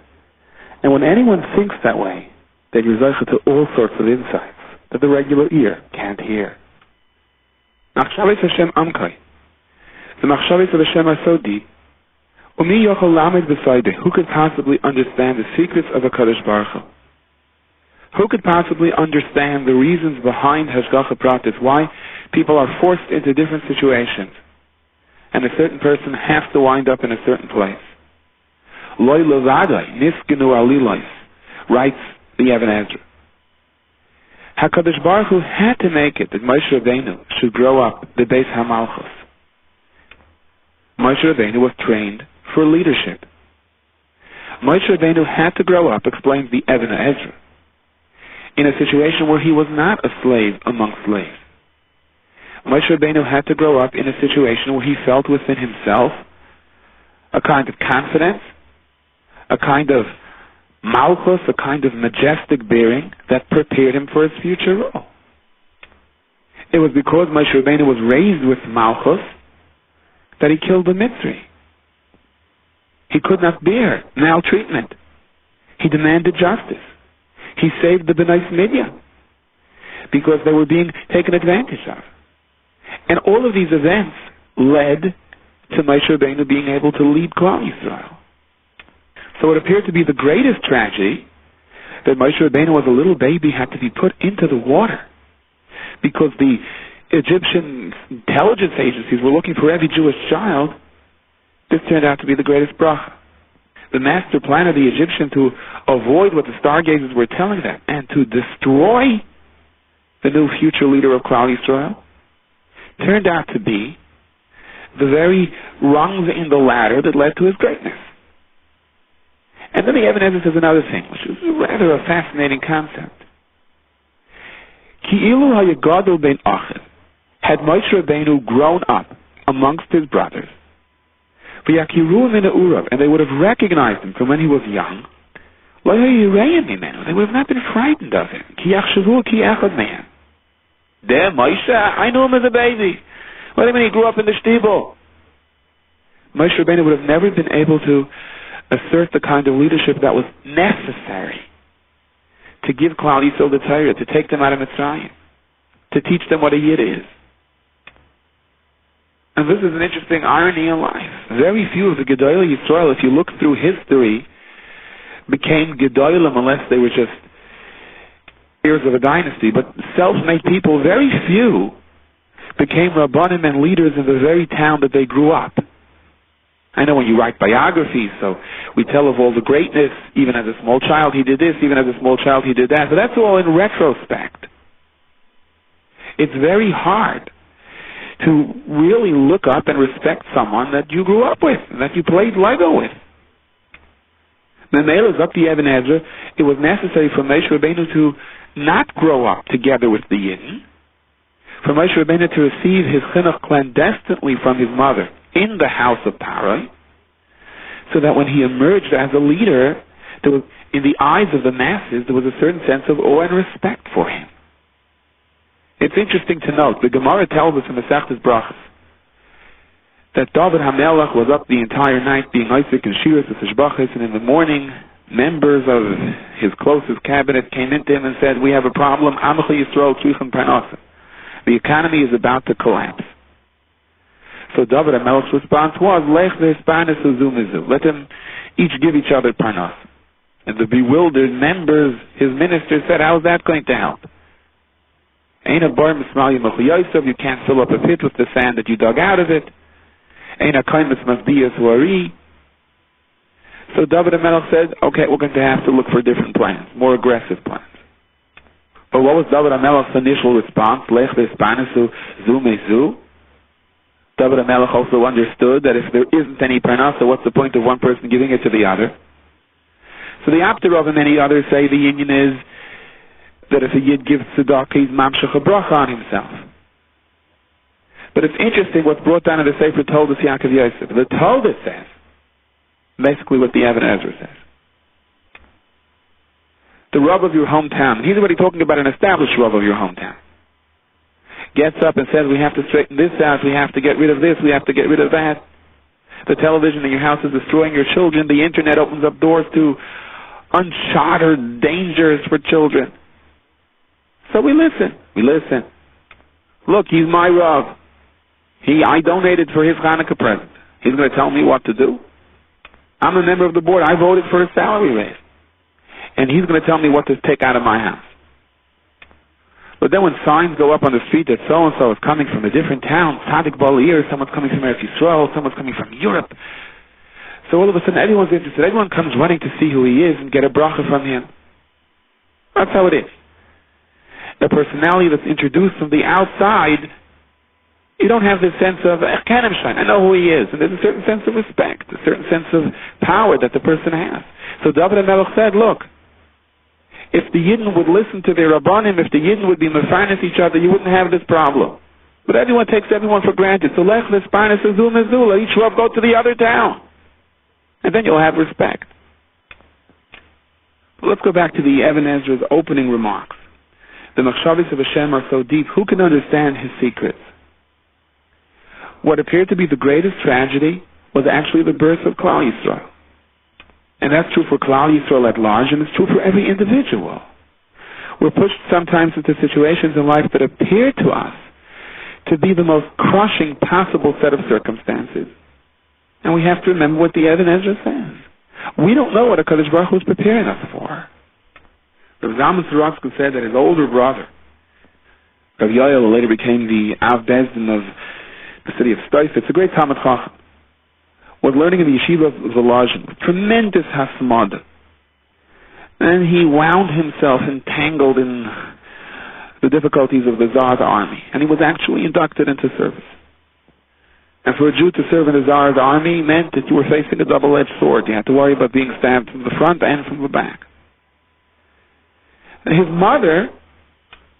A: And when anyone thinks that way, that you're zeicha to all sorts of insights that the regular ear can't hear. Machshavos Hashem Amkai. The Machshavos of Hashem are so deep. Umi yochel lamed b'saydeh. Who could possibly understand the secrets of HaKadosh Baruch Hu? Who could possibly understand the reasons behind Hashgacha Pratis, why people are forced into different situations, and a certain person has to wind up in a certain place? Loi lozadai niskenu alilois, writes the Even Ezra. HaKadosh Baruch Hu had to make it that Moshe Rabbeinu should grow up the Beis HaMalchus. Moshe Rabbeinu was trained for leadership. Moshe Rabbeinu had to grow up, explains the Even Ezra, in a situation where he was not a slave among slaves. Moshe Rabbeinu had to grow up in a situation where he felt within himself a kind of confidence, a kind of malchus, a kind of majestic bearing that prepared him for his future role. It was because Moshe Rabbeinu was raised with malchus that he killed the Mitzri. He could not bear maltreatment. He demanded justice. He saved the Bnei Midian because they were being taken advantage of. And all of these events led to Moshe Rabbeinu being able to lead Klal Yisrael. So it appeared to be the greatest tragedy that Moshe Rabbeinu, as a little baby, had to be put into the water because the Egyptian intelligence agencies were looking for every Jewish child. This turned out to be the greatest bracha. The master plan of the Egyptian to avoid what the stargazers were telling them and to destroy the new future leader of Klal Yisrael turned out to be the very rungs in the ladder that led to his greatness. And then the Even Ezra says another thing, which is rather a fascinating concept. Ki ilu hayagadol ben Achiv, had Moshe Rabbeinu grown up amongst his brothers, and they would have recognized him from when he was young, they would have not been frightened of him. There, Moshe, I knew him as a baby. What do you mean he grew up in the shtibel? Moshe Rabbeinu would have never been able to assert the kind of leadership that was necessary to give Klal Yisrael the Torah, to take them out of Mitzrayim, to teach them what a Yid is. And this is an interesting irony in life. Very few of the Gedolei Yisrael, if you look through history, became Gedolim unless they were just heirs of a dynasty. But self-made people, very few, became Rabbanim and leaders in the very town that they grew up. I know when you write biographies, so we tell of all the greatness, even as a small child he did this, even as a small child he did that, but that's all in retrospect. It's very hard to really look up and respect someone that you grew up with, that you played Lego with. Memela is up the Even Ezra. It was necessary for Moshe Rabbeinu to not grow up together with the Yidden, for Moshe Rabbeinu to receive his chinuch clandestinely from his mother in the house of Parai, so that when he emerged as a leader, there was, in the eyes of the masses, there was a certain sense of awe and respect for him. It's interesting to note, the Gemara tells us in Masechtas Brachos that David HaMelech was up the entire night being Isaac and Shiras and Tishbachis, and in the morning, members of his closest cabinet came into him and said, "We have a problem. Amcha Yisrael tzrichim parnasa. The economy is about to collapse." So David HaMelech's response was, "Lech ve'espanis uzu mizu." Let them each give each other parnasa. And the bewildered members, his ministers, said, "How is that going to help?" Ein a bar mismal yimach you can't fill up a pit with the sand that you dug out of it. Ein a kaimis masdiyas wari. So David HaMelech said, okay, we're going to have to look for different plans, more aggressive plans. But what was David HaMelech's initial response? Lech v'espanasu zu mezu. David HaMelech also understood that if there isn't any parnasa, what's the point of one person giving it to the other? So the Aptarov and many others say the union is that if a Yid gives tzedakah, he's mamshech a bracha on himself. But it's interesting what's brought down in the Sefer Toldos Yaakov Yosef. The Toldos says basically what the Even Ezra says. The Rav of your hometown, and he's already talking about an established Rav of your hometown, gets up and says, we have to straighten this out, we have to get rid of this, we have to get rid of that. The television in your house is destroying your children. The internet opens up doors to uncharted dangers for children. So we listen. Look, he's my Rav. I donated for his Hanukkah present. He's going to tell me what to do? I'm a member of the board. I voted for a salary raise. And he's going to tell me what to take out of my house. But then when signs go up on the street that so-and-so is coming from a different town, Tzadik Balir, someone's coming from Eretz Yisrael, someone's coming from Europe. So all of a sudden everyone's interested. Everyone comes running to see who he is and get a bracha from him. That's how it is. The personality that's introduced from the outside, you don't have this sense of, I know who he is. And there's a certain sense of respect, a certain sense of power that the person has. So David HaMelech said, look, if the Yidden would listen to their Rabbanim, if the Yidden would be mefarnes each other, you wouldn't have this problem. But everyone takes everyone for granted. So lech v'esparnes azul mezul, let each Rav go to the other town. And then you'll have respect. But let's go back to the Even Ezra's opening remarks. The machshavos of Hashem are so deep, who can understand his secrets? What appeared to be the greatest tragedy was actually the birth of Klal Yisrael. And that's true for Klal Yisrael at large, and it's true for every individual. We're pushed sometimes into situations in life that appear to us to be the most crushing possible set of circumstances. And we have to remember what the Even Ezra says. We don't know what HaKadosh Baruch Hu is preparing us for. Rav Zalman Sorotzkin said that his older brother, Rav Yoel, who later became the Av Bezdin of the city of Stoif, it's a great Talmid Chacham, was learning in the yeshiva of Volozhin, tremendous hasmada. And he wound himself entangled in the difficulties of the Tsar's army. And he was actually inducted into service. And for a Jew to serve in the Tsar's army meant that you were facing a double-edged sword. You had to worry about being stabbed from the front and from the back. And his mother,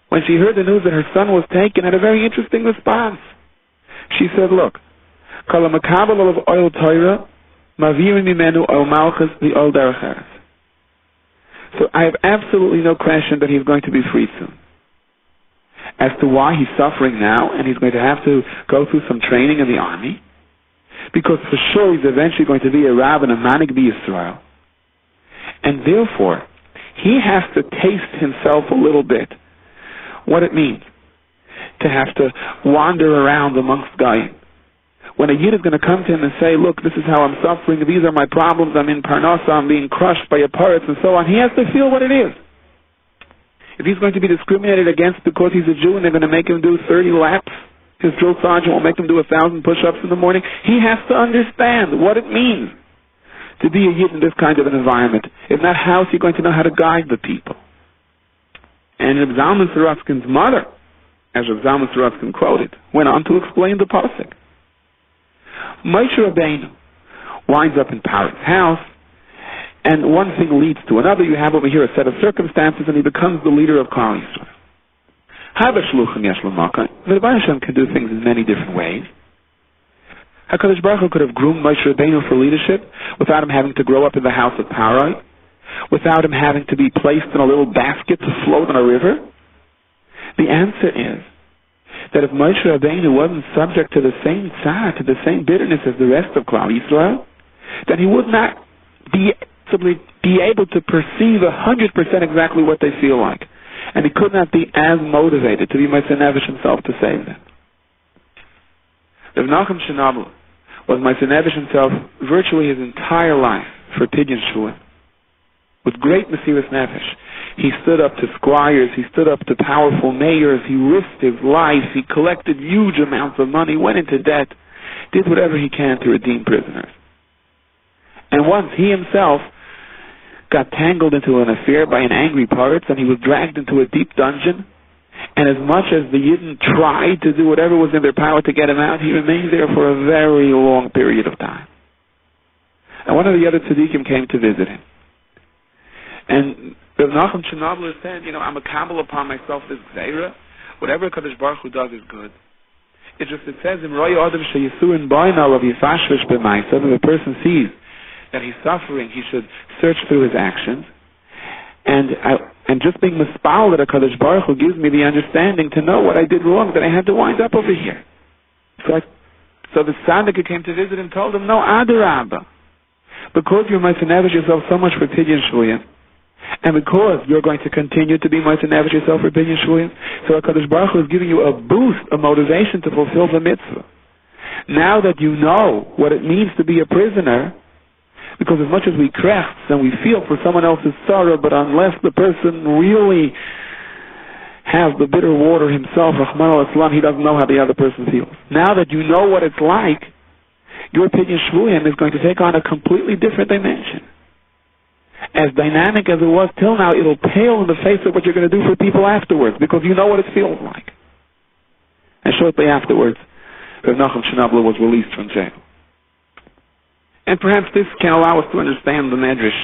A: when she heard the news that her son was taken, had a very interesting response. She said, look, so I have absolutely no question that he's going to be freed soon. As to why he's suffering now, and he's going to have to go through some training in the army, because for sure he's eventually going to be a Rav and a Manik B'Yisrael. And therefore, he has to taste himself a little bit what it means to have to wander around amongst Goyim. When a Yid is going to come to him and say, look, this is how I'm suffering, these are my problems, I'm in Parnasa, I'm being crushed by a parrot and so on, he has to feel what it is. If he's going to be discriminated against because he's a Jew and they're going to make him do 30 laps, his drill sergeant will make him do 1,000 push-ups in the morning, he has to understand what it means to be a Yid in this kind of an environment. If not, how is he going to know how to guide the people? And Rav Zalman Sorotzkin's mother, as Rav Zalman Sorotzkin quoted, went on to explain the pasuk. Moshe Rabbeinu winds up in Paro's house, and one thing leads to another. You have over here a set of circumstances, and he becomes the leader of Klal Yisrael. The Hashem can do things in many different ways. HaKadosh Baruch Hu could have groomed Moshe Rabbeinu for leadership without him having to grow up in the house of Paro, without him having to be placed in a little basket to float on a river. The answer is that if Moshe Rabbeinu wasn't subject to the same tzar, to the same bitterness as the rest of Klal Yisrael, then he would not be able to perceive 100% exactly what they feel like. And he could not be as motivated to be Moshe Nevesh himself to save them. Rav Nachum Shenabel was Moshe Nevesh himself virtually his entire life for Pidyon Shua. With great Mesiras Nefesh, He stood up to squires, he stood up to powerful mayors, he risked his life, he collected huge amounts of money, went into debt, did whatever he can to redeem prisoners. And once he himself got tangled into an affair by an angry pirate, and he was dragged into a deep dungeon, and as much as the Yidden tried to do whatever was in their power to get him out, he remained there for a very long period of time. And one of the other tzaddikim came to visit him. And Rav Nachum Chernobyl said, I'm a kabbalah upon myself this gzeira. Whatever Kadosh Baruch Hu does is good. It says in Roy Adam Sheyisuin Bainal of Yifashvish B'mai, so that the person sees that he's suffering, he should search through his actions. And just being mispal that HaKadosh Baruch Hu gives me the understanding to know what I did wrong, that I had to wind up over here. So the tzaddik who came to visit him told him, no, Adarabba. Because you're meitznevish yourself so much for Pidyon Shvuyim, and because you're going to continue to be meitznevish yourself for Pidyon Shvuyim, so HaKadosh Baruch Hu is giving you a boost, a motivation to fulfill the mitzvah. Now that you know what it means to be a prisoner, because as much as we krechts and we feel for someone else's sorrow, but unless the person really has the bitter water himself, Rahman al-Islam, he doesn't know how the other person feels. Now that you know what it's like, your Pidyon Shvuyim is going to take on a completely different dimension. As dynamic as it was till now, it'll pale in the face of what you're going to do for people afterwards, because you know what it feels like. And shortly afterwards, Rav Nachum Chernobyl was released from jail. And perhaps this can allow us to understand the Medrash.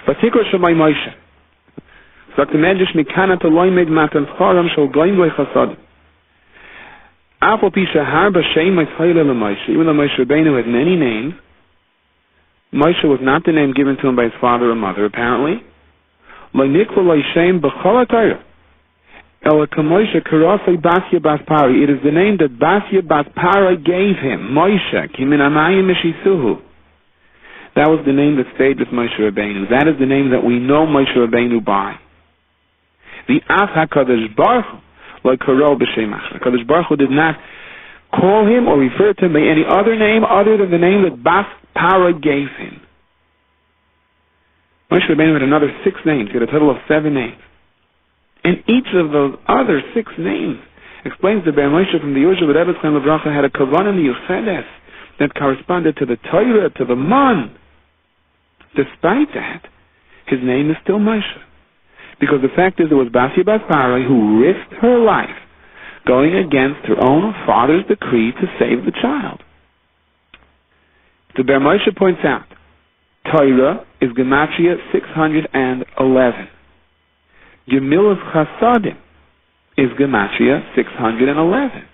A: Vatikor Shemai Moshe. Sagt the Medrash, Mikana Toloimid Matan Choram Shal Goim Goy Chasad. Afal Pisha Harba Shem Moshe Moshe. Even though Moshe Rabbeinu had many names, Moshe was not the name given to him by his father or mother, apparently. Lo Nikva Lo Shem B'chol HaTorah. Ela Kamoshe Karosei Basya Bas Pari. It is the name that Basya Bas Pari gave him. Moshe. Kimin Amayim Meshisuhu. That was the name that stayed with Moshe Rabbeinu. That is the name that we know Moshe Rabbeinu by. The Af HaKadosh Baruch Hu like Karol B'Shem Achar. HaKadosh Baruch Hu did not call him or refer to him by any other name other than the name that Bas Para gave him. Moshe Rabbeinu had another 6 names. He had a total of 7 names. And each of those other 6 names explains the Ber Moshe from the Yosha B'Rebbe Chaim L'Bracha had a kavanah miyuchedes that corresponded to the Torah, to the Man. Despite that, his name is still Moshe. Because the fact is, it was Basya Bas Parai who risked her life going against her own father's decree to save the child. The Ber Moshe points out, Torah is Gematria 611. Gemilas Chasadim is Gematria 611.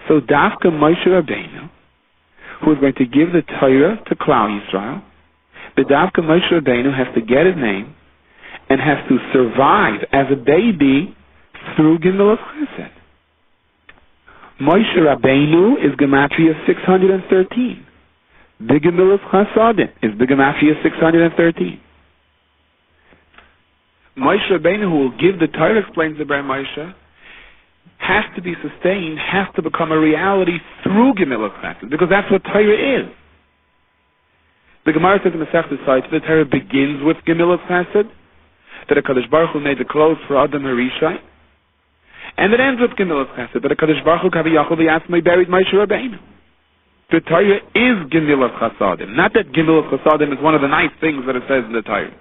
A: So Dafka Moshe Rabbeinu, who is going to give the Torah to Klal Yisrael, the Dafka Moshe Rabbeinu has to get his name and has to survive as a baby through Gemilas Chesed. Moshe Rabbeinu is Gematria 613. The Gemilas Chasadim is the Gematria 613. Moshe Rabbeinu, who will give the Torah, explains the Ber Moshe, has to be sustained, has to become a reality through Gemilas Chesed, because that's what Torah is. The Gemara says in Masechta Sotah, the Torah begins with Gemilas Chesed, that HaKadosh Baruch Hu made the clothes for Adam Harishai, and it ends with Gemilas Chesed, that HaKadosh Baruch Hu Kaviyachol V'Yatzmai buried Moshe Rabbeinu. The Torah is Gemilas Chasadim. Not that Gemilas Chasadim is one of the nice things that it says in the Torah.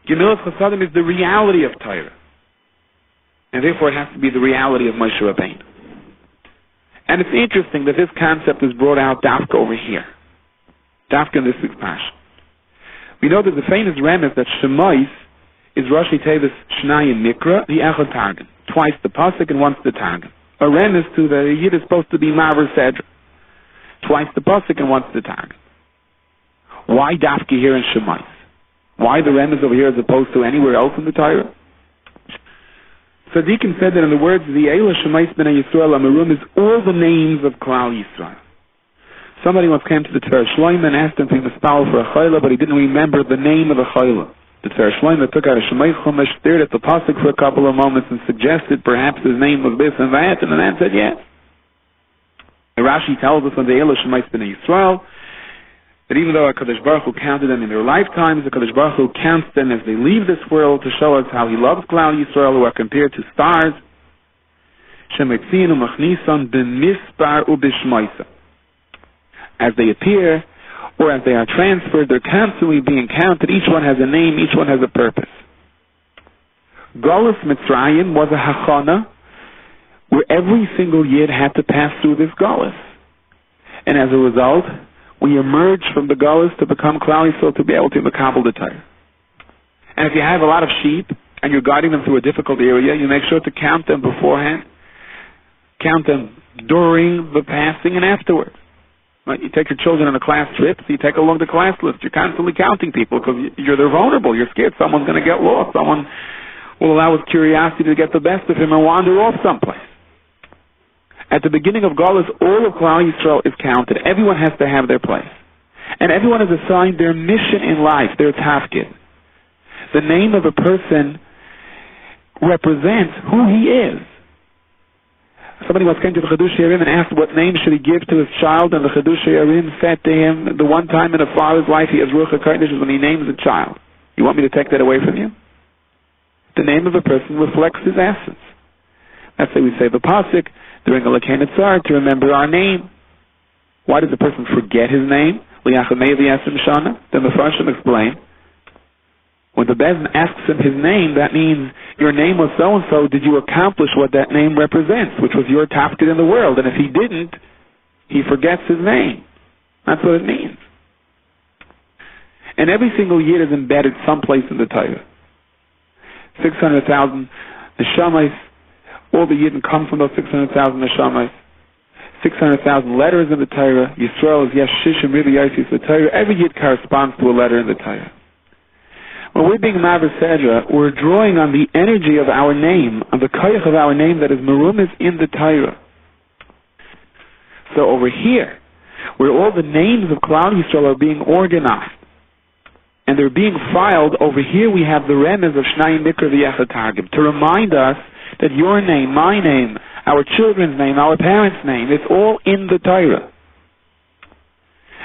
A: Gemilas Chasadim is the reality of Torah. And therefore it has to be the reality of Moshe Rabbeinu. And it's interesting that this concept is brought out Dafka over here. Dafka in this week's Parsha. We know that the famous remes that shmos is Rashi Tevis Shnayim Mikra, the Echad Targum. Twice the Pasuk and once the Targum. A remes to the Yid is supposed to be Maver Sedra. Twice the Pasuk and once the Targum. Why Dafka here in shmos? Why the remes over here as opposed to anywhere else in the Torah? Tzaddikim said that in the words, the Eila Shemais B'nai Yisrael Amarum is all the names of Klal Yisrael. Somebody once came to the Tver Shloim and asked him to mispal for a chayla, but he didn't remember the name of the chayla. The Tver Shloim took out a Shemais Chumash, stared at the pasuk for a couple of moments and suggested perhaps his name was this and that, and the man said yes. And Rashi tells us when the Eila Shemais B'nai Yisrael, that even though HaKadosh Baruch Hu counted them in their lifetimes, HaKadosh Baruch Hu counts them as they leave this world to show us how He loves Klal Yisrael, who are compared to stars. Shemetzinu machnisan b'mispar u'b'shmoisa. As they appear, or as they are transferred, they're constantly being counted. Each one has a name, each one has a purpose. Golus Mitzrayim was a hachana, where every single Yid had to pass through this Golus. And as a result, we emerge from the Golus to become Klal Yisrael, to be able to makabel the Torah. And if you have a lot of sheep, and you're guiding them through a difficult area, you make sure to count them beforehand, count them during the passing and afterwards. Right? You take your children on a class trip, so you take along the class list. You're constantly counting people, because they're vulnerable. You're scared someone's going to get lost. Someone will allow his curiosity to get the best of him and wander off someplace. At the beginning of Golus, all of Klal Yisrael is counted. Everyone has to have their place. And everyone is assigned their mission in life, their tafkid. The name of a person represents who he is. Somebody once came to the Chedush Yarim and asked what name should he give to his child, and the Chedush Yarim said to him, the one time in a father's life he has Ruach HaKodesh is when he names a child. You want me to take that away from you? The name of a person reflects his essence. That's why we say the pasuk during a Lekei Netzar to remember our name. Why does the person forget his name? Then the Farshim explain, when the Bezin asks him his name, that means your name was so-and-so, did you accomplish what that name represents, which was your tafkid in the world? And if he didn't, he forgets his name. That's what it means. And every single Yid is embedded someplace in the Torah. 600,000 neshamas, all the Yidden come from those 600,000 neshamas. 600,000 letters in the Torah. Yisrael is Yesh Shishim Rivi Yosis the Torah. Every Yid corresponds to a letter in the Torah. When we're being Maver Sedra, we're drawing on the energy of our name, on the koyach of our name that is merumis in the Torah. So over here, where all the names of Klal Yisrael are being organized, and they're being filed, over here we have the remez of Shnayim Mikra V'Yechad Targum, to remind us that your name, my name, our children's name, our parents' name, it's all in the Torah.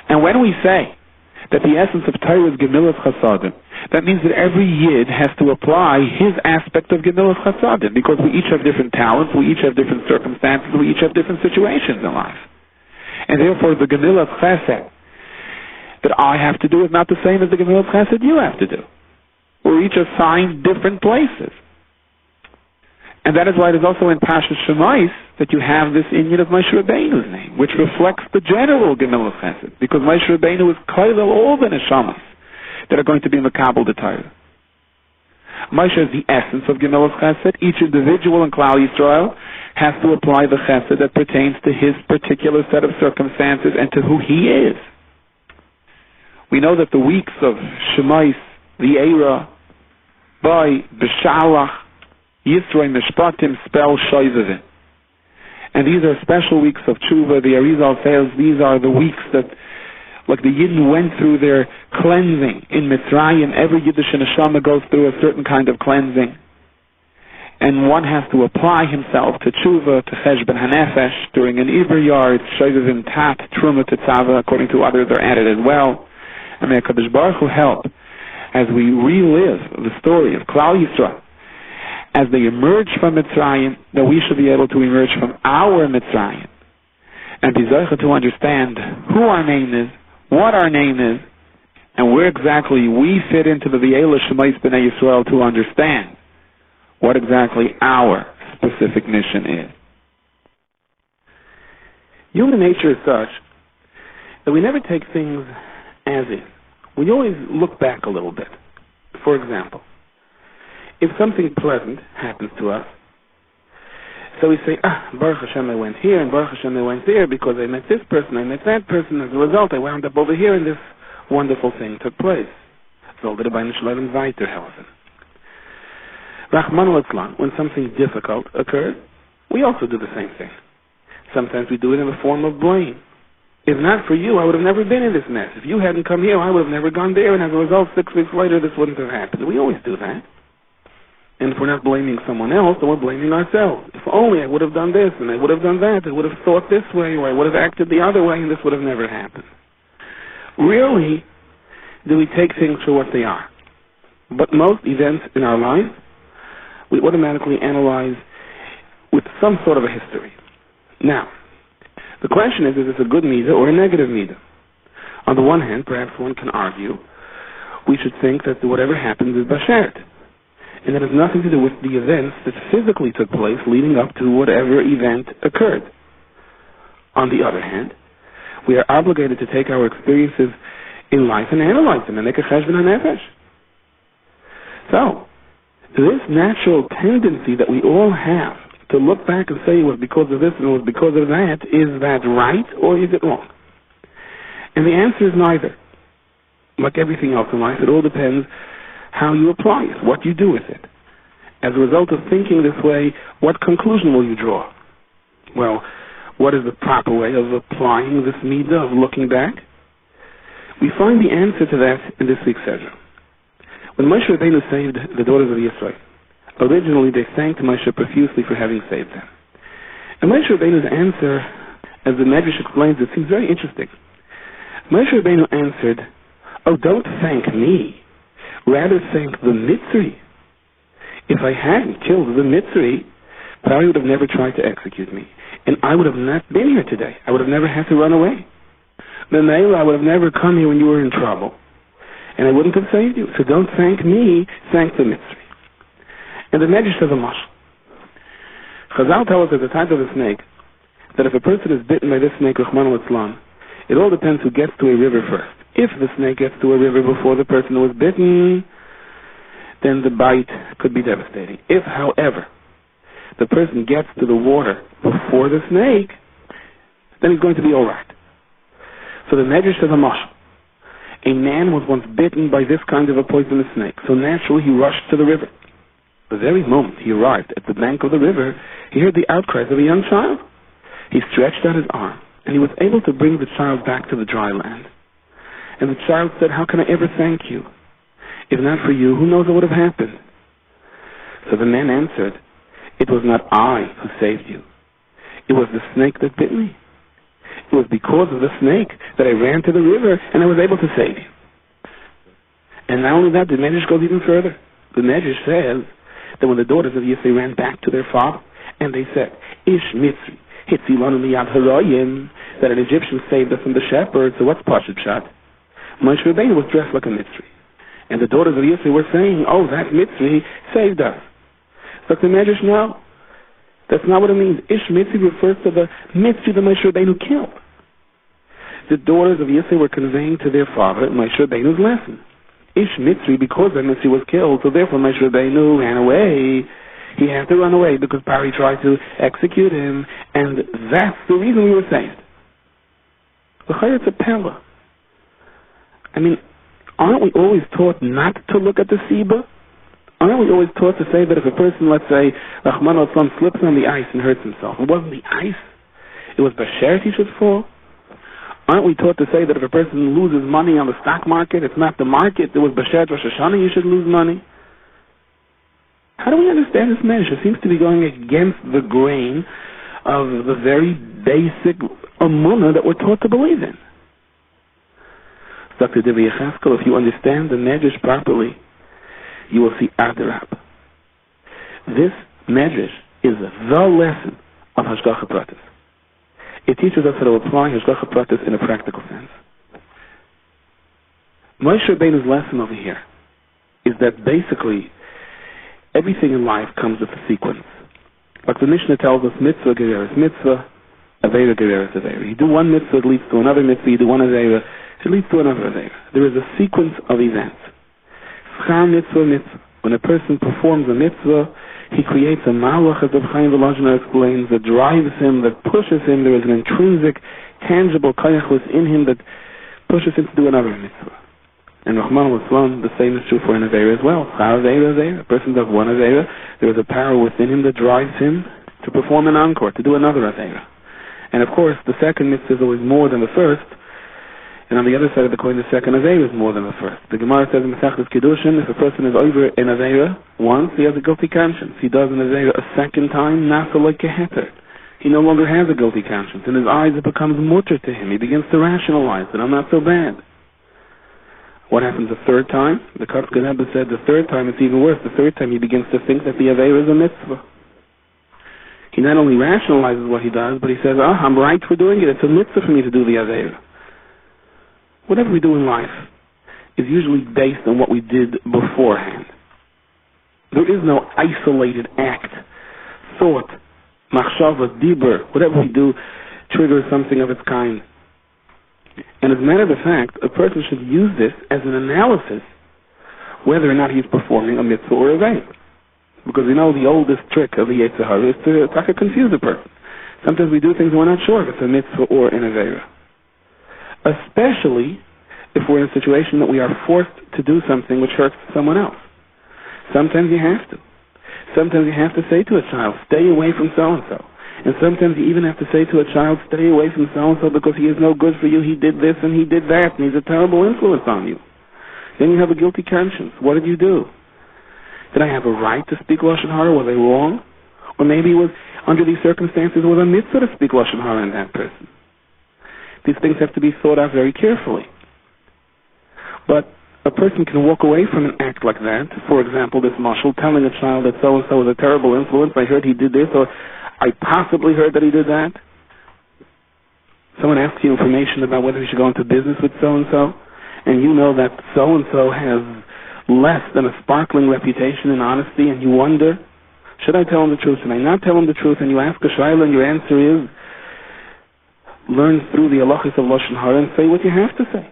A: And when we say that the essence of Torah is Gemilas Chasadim, that means that every Yid has to apply his aspect of Gemilas Chasadim, because we each have different talents, we each have different circumstances, we each have different situations in life. And therefore the Gemilas Chesed that I have to do is not the same as the Gemilas Chesed you have to do. We're each assigned different places. And that is why it is also in Parshas Shmos that you have this inyan of Moshe Rabbeinu's name, which reflects the general Gemilas Chesed, because Moshe Rabbeinu is koilel all the neshamas that are going to be makabel the Torah. Moshe is the essence of Gemilas Chesed. Each individual in Klal Yisrael has to apply the Chesed that pertains to his particular set of circumstances and to who he is. We know that the weeks of Shmos, the Eira, Boy, B'Shalach, Yisroi, Mishpatim spell Shoivavin. And these are special weeks of Tshuva. The Arizal says these are the weeks that, like the Yidden went through their cleansing in Mitzrayim. Every Yiddish neshama goes through a certain kind of cleansing. And one has to apply himself to Tshuva, to Cheshbon HaNefesh, during an Iber Yar, it's Shoivavin Tat, Truma Tetzava, according to others are added as well. And may HaKadosh Baruch Hu help as we relive the story of Klal Yisrael, as they emerge from Mitzrayim, that we should be able to emerge from our Mitzrayim and be zeicha to understand who our name is, what our name is, and where exactly we fit into the V'yela Shemais B'nai Yisrael to understand what exactly our specific mission is. Human nature is such that we never take things as is. We always look back a little bit. For example, if something pleasant happens to us, so we say, Baruch Hashem, I went here, and Baruch Hashem, I went there, because I met this person, I met that person, as a result, I wound up over here, and this wonderful thing took place. Soll der Beine Schleim weiterhelfen. Rahman al-Islam, when something difficult occurs, we also do the same thing. Sometimes we do it in the form of blame. If not for you, I would have never been in this mess. If you hadn't come here, I would have never gone there, and as a result, 6 weeks later, this wouldn't have happened. We always do that. And if we're not blaming someone else, then we're blaming ourselves. If only I would have done this, and I would have done that, I would have thought this way, or I would have acted the other way, and this would have never happened. Rarely do we take things for what they are. But most events in our life, we automatically analyze with some sort of a history. Now, the question is this a good midah or a negative midah? On the one hand, perhaps one can argue, we should think that whatever happens is bashert, and that has nothing to do with the events that physically took place leading up to whatever event occurred. On the other hand, we are obligated to take our experiences in life and analyze them and make a cheshbon hanefesh. So, this natural tendency that we all have to look back and say it was because of this and it was because of that, is that right or is it wrong? And the answer is neither. Like everything else in life, it all depends how you apply it, what you do with it. As a result of thinking this way, what conclusion will you draw? Well, what is the proper way of applying this midah, of looking back? We find the answer to that in this week's Seder. When Moshe Rabbeinu saved the daughters of Yisrael, originally they thanked Moshe profusely for having saved them. And Moshe Rabbeinu's answer, as the Medrash explains, it seems very interesting. Moshe Rabbeinu answered, "Oh, don't thank me. Rather thank the Mitzri. If I hadn't killed the Mitzri, Pharaoh would have never tried to execute me. And I would have not been here today. I would have never had to run away. Then I would have never come here when you were in trouble. And I wouldn't have saved you. So don't thank me, thank the Mitzri." And the Medrash says a mashal. Chazal tell us at the time of a snake that if a person is bitten by this snake, Rachmana litzlan, it all depends who gets to a river first. If the snake gets to a river before the person was bitten, then the bite could be devastating. If, however, the person gets to the water before the snake, then he's going to be all right. So the Medrash says a mashal. A man was once bitten by this kind of a poisonous snake, so naturally he rushed to the river. The very moment he arrived at the bank of the river, he heard the outcries of a young child. He stretched out his arm, and he was able to bring the child back to the dry land. And the child said, "How can I ever thank you? If not for you, who knows what would have happened?" So the man answered, "It was not I who saved you. It was the snake that bit me. It was because of the snake that I ran to the river and I was able to save you." And not only that, the Medrash goes even further. The Medrash says that when the daughters of Yisrael ran back to their father and they said, "Ish Mitzri, Hitzilanu miyad haroyim," that an Egyptian saved us from the shepherds, so what's Pashut Pshat? Moshe Rabbeinu was dressed like a Mitzri. And the daughters of Yisrael were saying, "Oh, that Mitzri saved us." But the Medrash, no. That's not what it means. Ish Mitzri refers to the Mitzri that Moshe Rabbeinu killed. The daughters of Yisrael were conveying to their father Moshe Rabbeinu's lesson. Ish Mitzri, because that Mitzri was killed, so therefore Moshe Rabbeinu ran away. He had to run away because Pari tried to execute him, and that's the reason we were saved. It's a pella. I mean, aren't we always taught not to look at the Siba? Aren't we always taught to say that if a person, let's say, Rachmana litzlan, slips on the ice and hurts himself, it wasn't the ice, it was bashert he should fall? Aren't we taught to say that if a person loses money on the stock market, it's not the market, it was bashert Rosh Hashanah, you should lose money? How do we understand this measure? It seems to be going against the grain of the very basic emunah that we're taught to believe in. Dr. Devi Yecheskel, if you understand the Medrash properly, you will see Adarab. This Medrash is the lesson of Hashgacha Pratis. It teaches us how to apply Hashgacha Pratis in a practical sense. Moshe Rabbeinu's lesson over here is that basically everything in life comes with a sequence. Like the Mishnah tells us, mitzvah gereres mitzvah, aveira gereres aveira. You do one mitzvah, it leads to another mitzvah. You do one aveira, it leads to another aveira. There is a sequence of events. Schar mitzvah mitzvah. When a person performs a mitzvah, he creates a malach, as Reb Chaim Volozhiner explains, that drives him, that pushes him. There is an intrinsic, tangible koyach within him that pushes him to do another mitzvah. And Rachmana litzlan, the same is true for an aveira as well. Schar aveira aveira. A person does one aveira, there is a power within him that drives him to perform an encore, to do another aveira. And of course, the second mitzvah is always more than the first. And on the other side of the coin, the second aveira is more than the first. The Gemara says in Masechtas Kiddushin, if a person is over an aveira once, he has a guilty conscience. He does an aveira a second time, nasa like a heter. He no longer has a guilty conscience. In his eyes, it becomes mutter to him. He begins to rationalize that I'm not so bad. What happens the third time? The Kotzker Rebbe said the third time it's even worse. The third time he begins to think that the Aveira is a mitzvah. He not only rationalizes what he does, but he says, I'm right for doing it. It's a mitzvah for me to do the Aveira. Whatever we do in life is usually based on what we did beforehand. There is no isolated act, thought, machshava, dibur, whatever we do triggers something of its kind. And as a matter of fact, a person should use this as an analysis whether or not he's performing a mitzvah or a vein. Because we know the oldest trick of the Yetzer Hara is to confuse a person. Sometimes we do things and we're not sure if it's a mitzvah or an aveira. Especially if we're in a situation that we are forced to do something which hurts someone else. Sometimes you have to. Sometimes you have to say to a child, stay away from so-and-so. And sometimes you even have to say to a child, stay away from so-and-so because he is no good for you, he did this and he did that, and he's a terrible influence on you. Then you have a guilty conscience. What did you do? Did I have a right to speak Lashon Hara? Was I wrong? Or maybe it was, under these circumstances, was a mitzvah to speak Lashon Hara in that person. These things have to be thought out very carefully. But a person can walk away from an act like that. For example, this mashal telling a child that so-and-so is a terrible influence. I heard he did this, or I possibly heard that he did that. Someone asks you information about whether you should go into business with so-and-so, and you know that so-and-so has less than a sparkling reputation in honesty, and you wonder, should I tell him the truth? Should I not tell him the truth? And you ask a shayla, and your answer is, learn through the halachos of Lashon Hara and say what you have to say.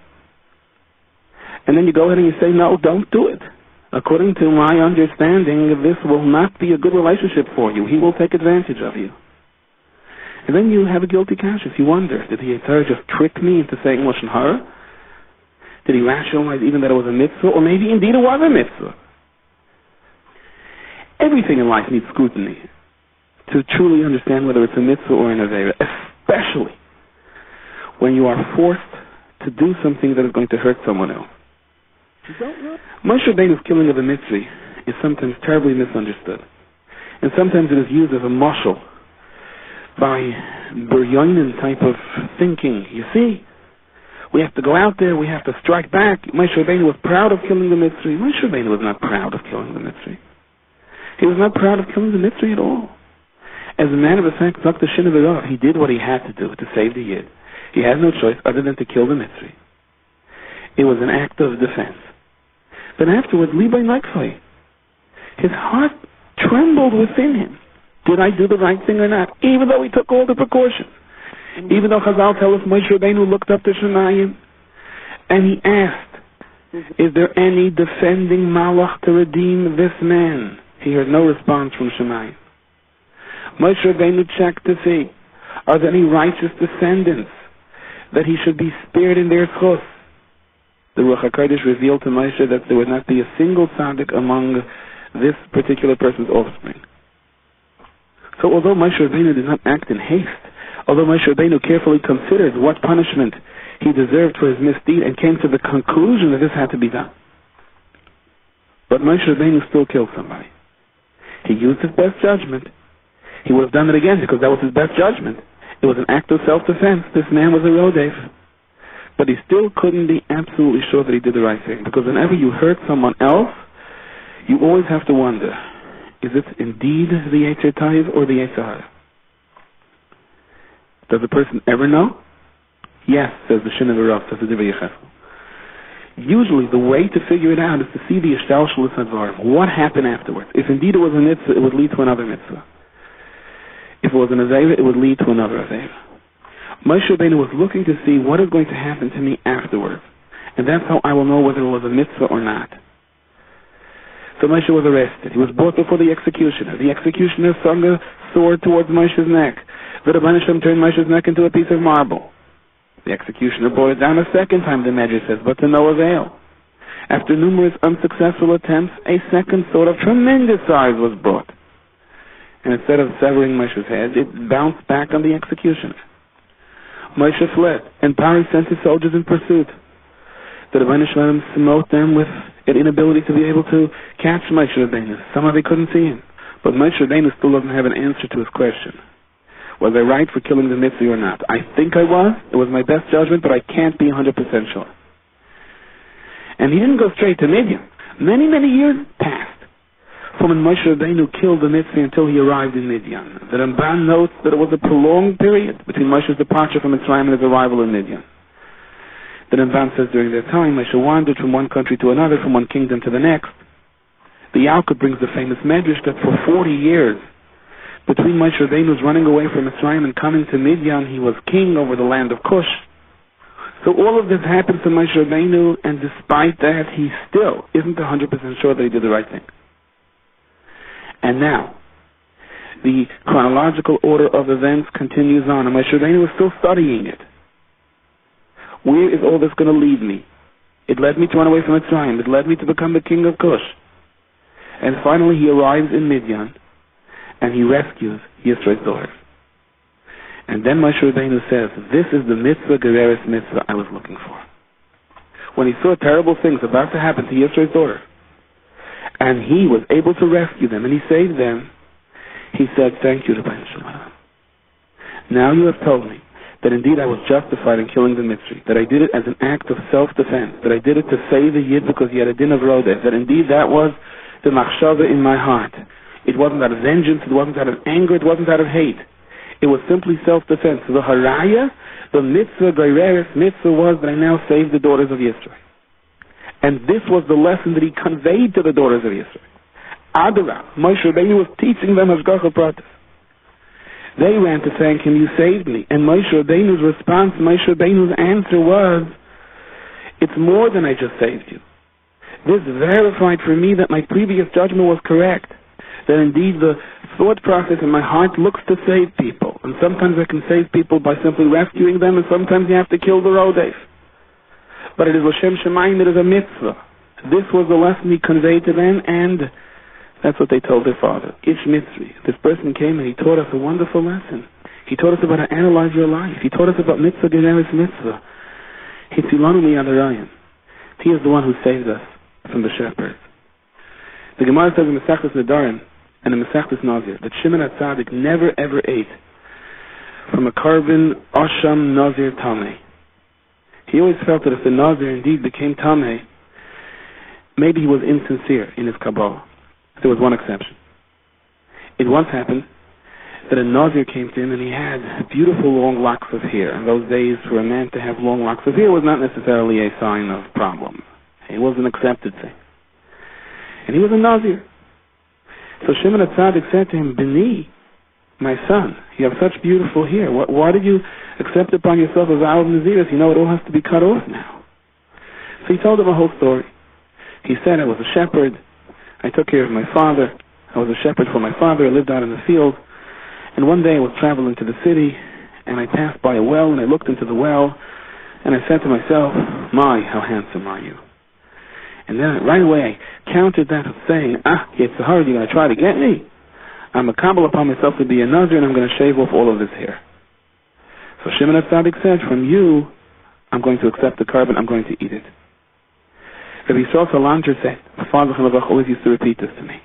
A: And then you go ahead and you say, no, don't do it. According to my understanding, this will not be a good relationship for you. He will take advantage of you. And then you have a guilty conscience. You wonder, did the Yetzer Hara just trick me into saying Lashon Hara? Did he rationalize even that it was a mitzvah? Or maybe indeed it was a mitzvah. Everything in life needs scrutiny to truly understand whether it's a mitzvah or an aveira, especially when you are forced to do something that is going to hurt someone else. Moshe Rabbeinu's killing of a Mitzri is sometimes terribly misunderstood. And sometimes it is used as a mashal by Biryonin type of thinking. You see, we have to go out there, we have to strike back. Moshe Rabbeinu was proud of killing the Mitzri. Moshe Rabbeinu was not proud of killing the Mitzri. He was not proud of killing the Mitzri at all. As a matter of fact, Dr. Shinavarov, he did what he had to do to save the Yid. He had no choice other than to kill the Mitzri. It was an act of defense. But afterwards, Libay Nekfai, his heart trembled within him. Did I do the right thing or not? Even though he took all the precautions. Even though Chazal tell us Moshe Rabbeinu looked up to Shemayim and he asked, is there any defending malach to redeem this man? He heard no response from Shemayim. Moshe Rabbeinu checked to see, are there any righteous descendants that he should be spared in their chos? The Ruach HaKodesh revealed to Moshe that there would not be a single tzaddik among this particular person's offspring. So although Moshe Rabbeinu did not act in haste, although Moshe Rabbeinu carefully considered what punishment he deserved for his misdeed and came to the conclusion that this had to be done, but Moshe Rabbeinu still killed somebody. He used his best judgment. He would have done it again because that was his best judgment. It was an act of self-defense. This man was a rodef. But he still couldn't be absolutely sure that he did the right thing. Because whenever you hurt someone else, you always have to wonder, is it indeed the Yetzer Tov or the Yetzer Hara? Does the person ever know? Yes, says the Shinavarov, says the Divrei Yecheskel. Usually the way to figure it out is to see the Yishtalshelus Hadvarim. What happened afterwards? If indeed it was a mitzvah, it would lead to another mitzvah. If it was an aveira, it would lead to another aveira. Moshe Rabbeinu was looking to see what is going to happen to me afterwards. And that's how I will know whether it was a mitzvah or not. So Moshe was arrested. He was brought before the executioner. The executioner swung a sword towards Moshe's neck. The Rebbeinu Shem turned Moshe's neck into a piece of marble. The executioner brought it down a second time, the Medrash says, but to no avail. After numerous unsuccessful attempts, a second sword of tremendous size was brought. And instead of severing Moshe's head, it bounced back on the executioner. Moshe fled, and Pari sent his soldiers in pursuit. The Rebbeinu Shalom smote them with an inability to be able to catch Moshe Rabbeinu. Somehow they couldn't see him. But Moshe Rabbeinu still doesn't have an answer to his question. Was I right for killing the Mitzri or not? I think I was. It was my best judgment, but I can't be 100% sure. And he didn't go straight to Midian. Many, many years passed from when Moshe Rabbeinu killed the Mitzri until he arrived in Midian. The Ramban notes that it was a prolonged period between Moshe's departure from Mitzrayim and his arrival in Midian. The Ramban says during that time, Moshe wandered from one country to another, from one kingdom to the next. The Yalkut brings the famous medrash that for 40 years, between Moshe Rabbeinu's running away from Mitzrayim and coming to Midian, he was king over the land of Cush. So all of this happened to Moshe Rabbeinu, and despite that, he still isn't 100% sure that he did the right thing. And now, the chronological order of events continues on, and Moshe Rabbeinu is still studying it. Where is all this going to lead me? It led me to run away from Mitzrayim. It led me to become the king of Cush. And finally he arrives in Midian, and he rescues Yisro's daughters. And then Moshe Rabbeinu says, this is the mitzvah, gereres mitzvah I was looking for. When he saw terrible things about to happen to Yisro's daughters, and he was able to rescue them, and he saved them, he said, thank you, Rabbeinu Shalom. Now you have told me that indeed I was justified in killing the Mitzri, that I did it as an act of self-defense, that I did it to save the Yid because he had a din of Rodeh, that indeed that was the machshava in my heart. It wasn't out of vengeance, it wasn't out of anger, it wasn't out of hate. It was simply self-defense. The haraya, the mitzvah, gereres mitzvah was that I now saved the daughters of Yisrael. And this was the lesson that he conveyed to the daughters of Yisrael. Adara, Moshe Rabbeinu was teaching them hashgacha pratis. They ran to thank him, you saved me. And Moshe Rabbeinu's response, Moshe Rabbeinu's answer was, it's more than I just saved you. This verified for me that my previous judgment was correct. That indeed the thought process in my heart looks to save people. And sometimes I can save people by simply rescuing them, and sometimes you have to kill the Rodef. But it is L'Shem Shemayim, it is a mitzvah. This was the lesson he conveyed to them, and that's what they told their father. Ish Mitzri. This person came and he taught us a wonderful lesson. He taught us about how to analyze your life. He taught us about mitzvah, gereres mitzvah. Hitzilanu miyad. He is the one who saved us from the shepherds. The Gemara says in Masechtas Nedarim and in Masechtas Nazir that Shimon HaTzadik never ever ate from a carbon Asham Nazir Tameh. He always felt that if the Nazir indeed became Tameh, maybe he was insincere in his Kabbalah. There was one exception. It once happened that a Nazir came to him and he had beautiful long locks of hair. In those days, for a man to have long locks of hair was not necessarily a sign of problem. It was an accepted thing. And he was a Nazir. So Shimon HaTzadik said to him, B'ni, my son, you have such beautiful hair. Why did you accept upon yourself a vow of Naziris? You know it all has to be cut off now. So he told him a whole story. He said, I was a shepherd. I took care of my father. I was a shepherd for my father. I lived out in the field. And one day I was traveling to the city, and I passed by a well, and I looked into the well, and I said to myself, my, how handsome are you? And then right away I countered that with saying, Yitzhahara, you're going to try to get me? I'm a kabbalah upon myself to be a Nazir, and I'm going to shave off all of this hair. So Shimon HaTzadik said, from you, I'm going to accept the carbon, I'm going to eat it. Rabbi Yisrael Salanter said, my father always used to repeat this to me,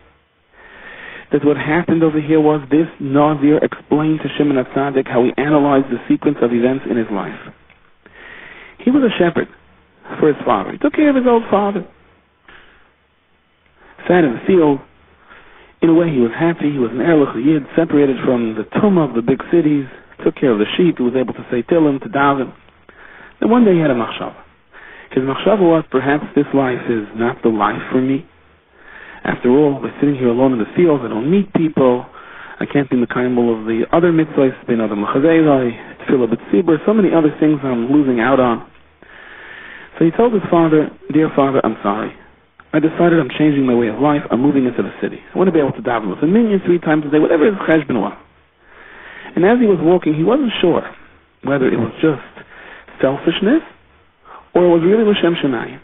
A: that what happened over here was this Nazir explained to Shimon HaTzadik how he analyzed the sequence of events in his life. He was a shepherd for his father. He took care of his old father. Sat in the field. In a way, he was happy. He was an Erlich Yid, separated from the tumah of the big cities, took care of the sheep. He was able to say Tillim, to daven. Then one day he had a machshava. His machshava was, perhaps this life is not the life for me. After all, we're sitting here alone in the fields. I don't meet people. I can't be mekayimel of the other mitzvahs, ben adam l'chazei, tefillah b'tzibur, so many other things I'm losing out on. So he told his father, dear father, I'm sorry. I decided I'm changing my way of life. I'm moving into the city. I want to be able to daven with a minyan 3 times a day, whatever his cheshbon was. And as he was walking, he wasn't sure whether it was just selfishness or it was really L'Shem Shemayim.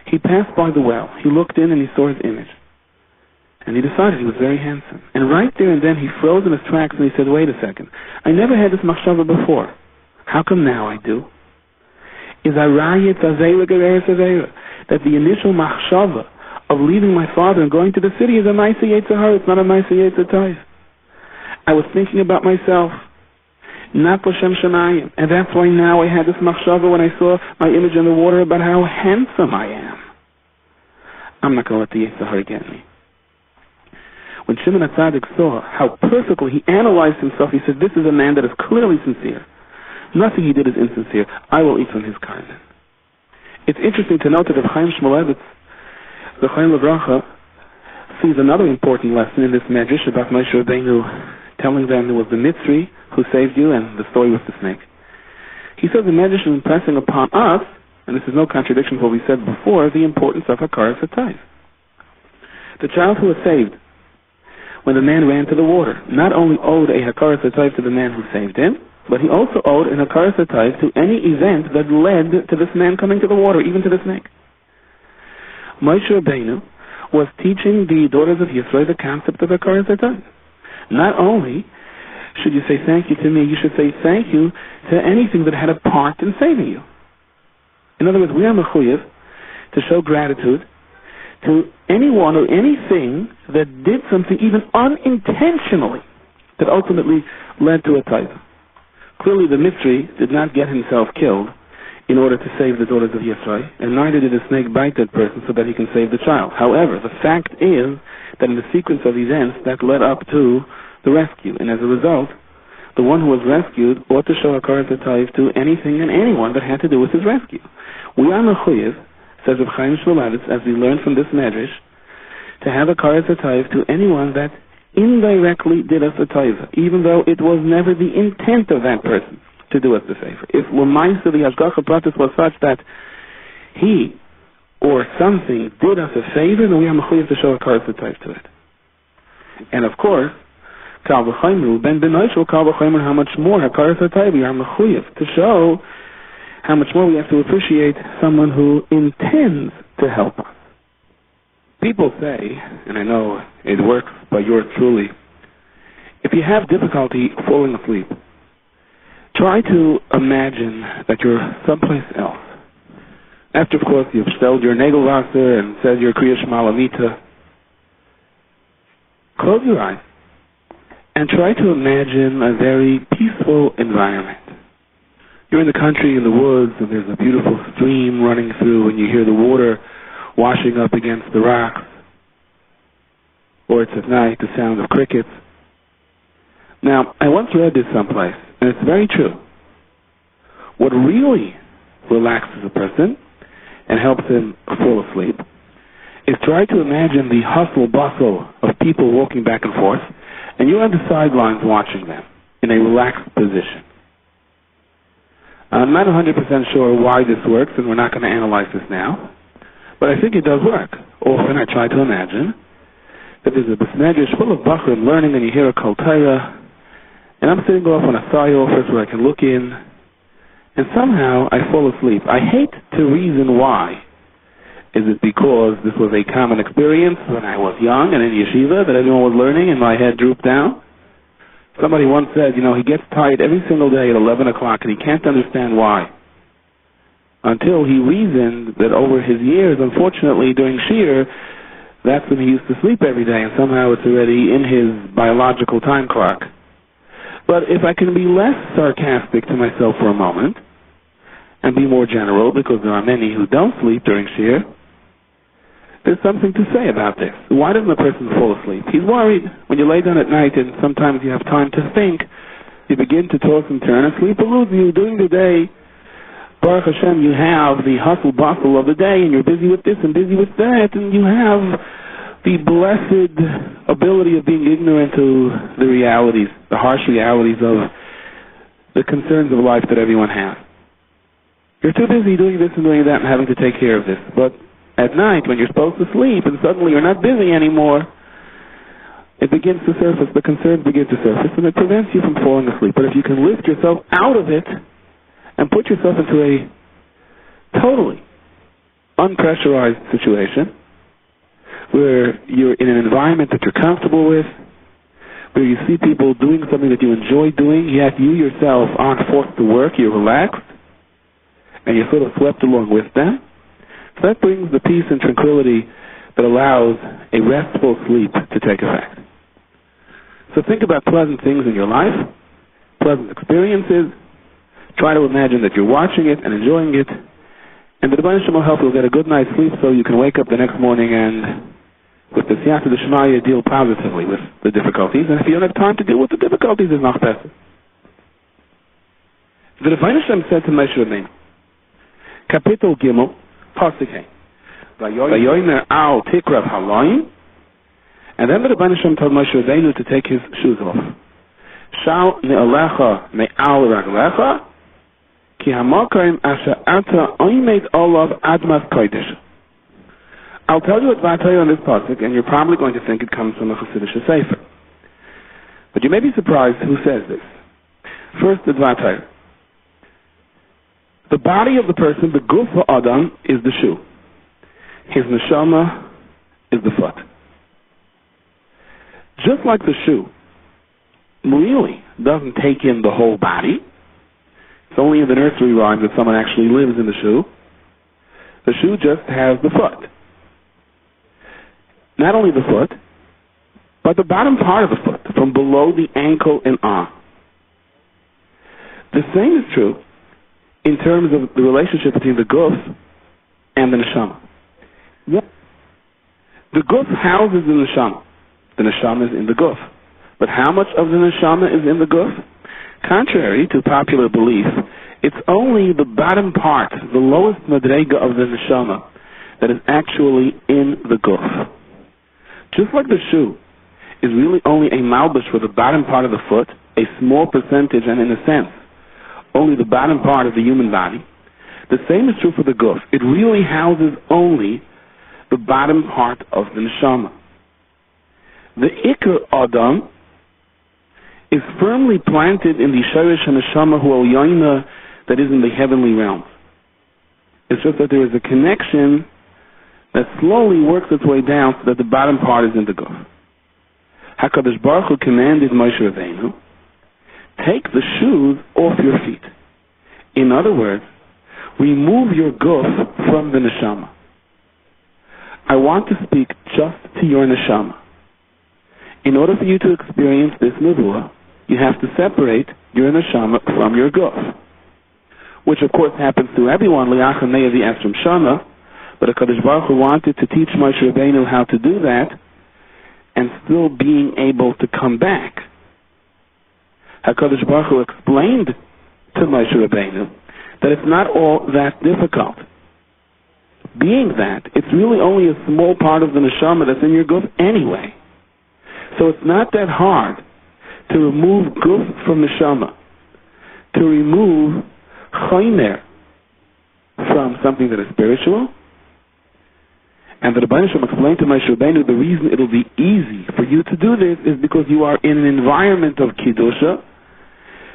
A: He passed by the well. He looked in and he saw his image. And he decided he was very handsome. And right there and then he froze in his tracks and he said, wait a second. I never had this machshava before. How come now I do? Is arayit azayra gereres azayra. That the initial machshava of leaving my father and going to the city is a ma'aseh Yitzhahara. It's not a ma'aseh Yitzhahara. I was thinking about myself. not l'shem shemayim. And that's why now I had this machshava when I saw my image in the water about how handsome I am. I'm not going to let the Yetzer Hara get me. When Shimon HaTzadik saw how perfectly he analyzed himself, he said, this is a man that is clearly sincere. Nothing he did is insincere. I will eat from his karban. It's interesting to note that Rav Chaim Shmulevitz, the Chaim Levracha, sees another important lesson in this medrash about Moshe Rabbeinu telling them it was the Mitzri who saved you and the story with the snake. He says the medrash is impressing upon us, and this is no contradiction to what we said before, the importance of Hakaras HaTayv. The child who was saved when the man ran to the water not only owed a Hakaras HaTayv to the man who saved him, but he also owed an Hakaras HaTayv to any event that led to this man coming to the water, even to the snake. Moshe Rabbeinu was teaching the daughters of Yisrael the concept of Hakaras HaTayv. Not only should you say thank you to me, you should say thank you to anything that had a part in saving you. In other words, we are mechuyev to show gratitude to anyone or anything that did something even unintentionally that ultimately led to a taiva. Clearly the Mitzri did not get himself killed in order to save the daughters of Yisrael, and neither did the snake bite that person so that he can save the child. However, the fact is that in the sequence of events that led up to the rescue, and as a result, the one who was rescued ought to show Hakaras HaTayv to anything and anyone that had to do with his rescue. We are mechuyev, says Rav Chaim Shmulevitz, as we learned from this medrash, to have Hakaras HaTayv to anyone that indirectly did us a taiva, even though it was never the intent of that person to do us the favor. If l'maisa the hashgacha pratis was such that he or something did us a favor, then we are mechuyev to show Hakaras HaTayv to it. And of course, kal v'chayimru ben b'noishel kal v'chayimru, how much more Hakaras HaTayv we are mechuyev to show how much more we have to appreciate someone who intends to help us. People say, and I know it works by yours truly, if you have difficulty falling asleep, try to imagine that you're someplace else. After, of course, you've stelled your Nagelwasser and said your Kriya Shema Lamita, close your eyes and try to imagine a very peaceful environment. You're in the country, in the woods, and there's a beautiful stream running through, and you hear the water washing up against the rocks. Or it's at night, the sound of crickets. Now, I once read this someplace, and it's very true. What really relaxes a person and helps him fall asleep is try to imagine the hustle-bustle of people walking back and forth, and you're on the sidelines watching them in a relaxed position. I'm not 100% sure why this works, and we're not going to analyze this now, but I think it does work. Often I try to imagine that there's a besmedrash full of bachrim learning, and you hear a kol Torah, and I'm sitting off on a thigh office where I can look in, and somehow I fall asleep. I hate to reason why. Is it because this was a common experience when I was young and in yeshiva that everyone was learning and my head drooped down? Somebody once said, he gets tired every single day at 11 o'clock and he can't understand why. Until he reasoned that over his years, unfortunately, during Shir, that's when he used to sleep every day, and somehow it's already in his biological time clock. But if I can be less sarcastic to myself for a moment, and be more general, because there are many who don't sleep during Shir, there's something to say about this. Why doesn't a person fall asleep? He's worried. When you lay down at night and sometimes you have time to think, you begin to toss and turn, and sleep eludes you. During the day, Baruch Hashem, you have the hustle-bustle of the day, and you're busy with this and busy with that, and you have the blessed ability of being ignorant to the realities, the harsh realities of the concerns of life that everyone has. You're too busy doing this and doing that and having to take care of this. But at night, when you're supposed to sleep and suddenly you're not busy anymore, it begins to surface, the concerns begin to surface, and it prevents you from falling asleep. But if you can lift yourself out of it and put yourself into a totally unpressurized situation where you're in an environment that you're comfortable with, where you see people doing something that you enjoy doing, yet you yourself aren't forced to work, you're relaxed, and you're sort of swept along with them, so that brings the peace and tranquility that allows a restful sleep to take effect. So think about pleasant things in your life, pleasant experiences. Try to imagine that you're watching it and enjoying it, and the Rebbeinu Shem will help you get a good night's sleep so you can wake up the next morning and, with the siyata d'shmaya, deal positively with the difficulties. And if you don't have time to deal with the difficulties, it's not better. The Rebbeinu Shem said to Moshe Rabbeinu, Kapitel Gimel, Pasuk Hey, Vayomer al tikrav halayim, and then the Rebbeinu Shem told Moshe Rabbeinu to take his shoes off. Shal ne'alecha me'al raglecha, ki hamakim asher ata oimed olav admas kodesh. I'll tell you what I tell you on this pasuk, and you're probably going to think it comes from a Hasidic sefer. But you may be surprised who says this. First, the Dvar. The body of the person, the guf ha'adam, is the shoe. His neshama is the foot. Just like the shoe really doesn't take in the whole body. It's only in the nursery rhyme that someone actually lives in the shoe. The shoe just has the foot. Not only the foot, but the bottom part of the foot, from below the ankle and on. The same is true in terms of the relationship between the guf and the neshama. The guf houses the neshama. The neshama is in the guf. But how much of the neshama is in the guf? Contrary to popular belief, it's only the bottom part, the lowest madrega of the neshama, that is actually in the guf. Just like the shoe is really only a malbush for the bottom part of the foot, a small percentage, and in a sense, only the bottom part of the human body, the same is true for the guf. It really houses only the bottom part of the neshama. The ikar adam is firmly planted in the shorish neshama hu al that is in the heavenly realms. It's just that there is a connection that slowly works its way down so that the bottom part is in the guf. HaKadosh Baruch Hu commanded Moshe Rabbeinu, take the shoes off your feet. In other words, remove your guf from the neshama. I want to speak just to your neshama. In order for you to experience this nevuah, you have to separate your neshama from your guf, which of course happens to everyone, li'achanei the Esrim Shana, but HaKadosh Baruch Hu wanted to teach Moshe Rabbeinu how to do that and still being able to come back. HaKadosh Baruch Hu explained to Moshe Rabbeinu that it's not all that difficult. Being that, it's really only a small part of the neshama that's in your guf anyway. So it's not that hard to remove guf from neshama, to remove chomer from something that is spiritual. And the Rebbeinu Shem explained to Moshe Rabbeinu the reason it'll be easy for you to do this is because you are in an environment of Kiddusha.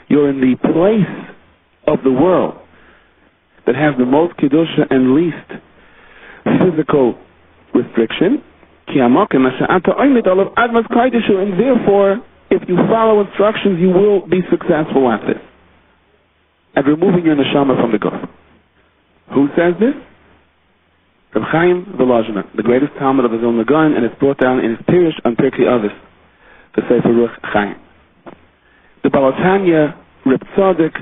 A: You're in the place of the world that has the most Kiddusha and least physical restriction. And therefore, if you follow instructions, you will be successful at this, at removing your neshama from the guf. Who says this? Reb Chaim Volozhiner, the greatest Talmud of his own Lagan, and it's brought down in his Pirush on Pirkei Avos, the Sefer Ruach Chaim. The Baal Tanya, Reb Tzadok,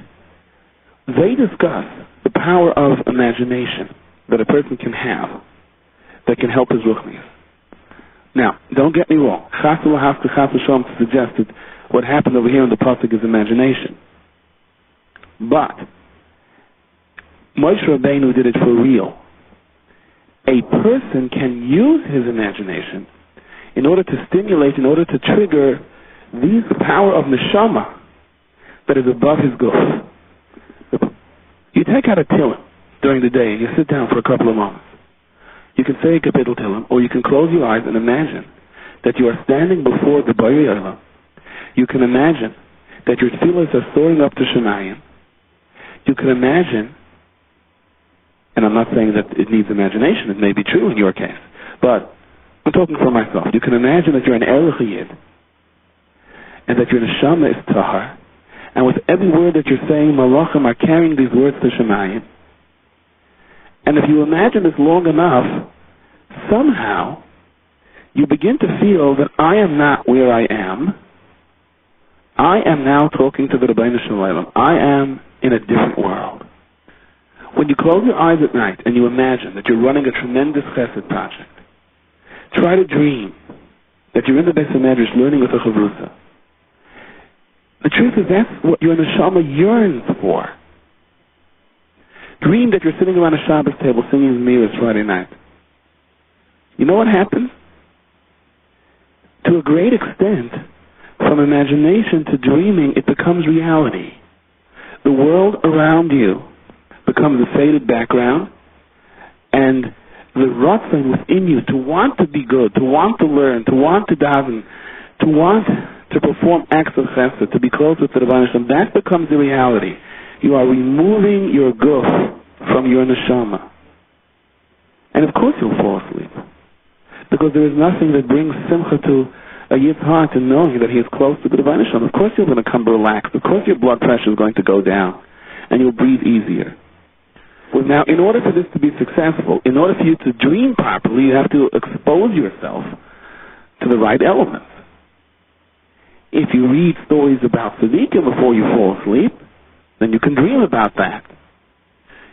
A: they discuss the power of imagination that a person can have that can help his ruchnius. Now, don't get me wrong. Chas v'lahafka, chas v'shalom, to suggest that what happened over here in the pasuk is imagination. But Moshe Rabbeinu did it for real. A person can use his imagination in order to stimulate, in order to trigger the power of neshama that is above his guf. You take out a tillim during the day and you sit down for a couple of moments. You can say a kapitel tillim, or you can close your eyes and imagine that you are standing before the Borei Olam. You can imagine that your tefillos are soaring up to Shemayim. You can imagine, and I'm not saying that it needs imagination, it may be true in your case, but I'm talking for myself. You can imagine that you're an Erech Yid, and that your neshama is tahar, and with every word that you're saying, malachim are carrying these words to Shemayim. And if you imagine this long enough, somehow you begin to feel that I am not where I am, I am now talking to the Rebbeinu Shalom. I am in a different world. When you close your eyes at night and you imagine that you're running a tremendous chesed project, try to dream that you're in the Beis HaMedrash learning with a chavrusa. The truth is that's what your neshama yearns for. Dream that you're sitting around a Shabbos table singing Zmiras Friday night. You know what happens? To a great extent, from imagination to dreaming, it becomes reality. The world around you becomes a faded background, and the ratzon within you to want to be good, to want to learn, to want to daven, to want to perform acts of chesed, to be closer to the Rebbeinu Shalom, that becomes the reality. You are removing your guf from your neshama. And of course you'll fall asleep. Because there is nothing that brings simcha to a yid's heart in knowing that he is close to the Rebbeinu Shalom. Of course you're going to come relaxed. Of course your blood pressure is going to go down. And you'll breathe easier. Well, now, in order for this to be successful, in order for you to dream properly, you have to expose yourself to the right elements. If you read stories about tzaddikim before you fall asleep, then you can dream about that.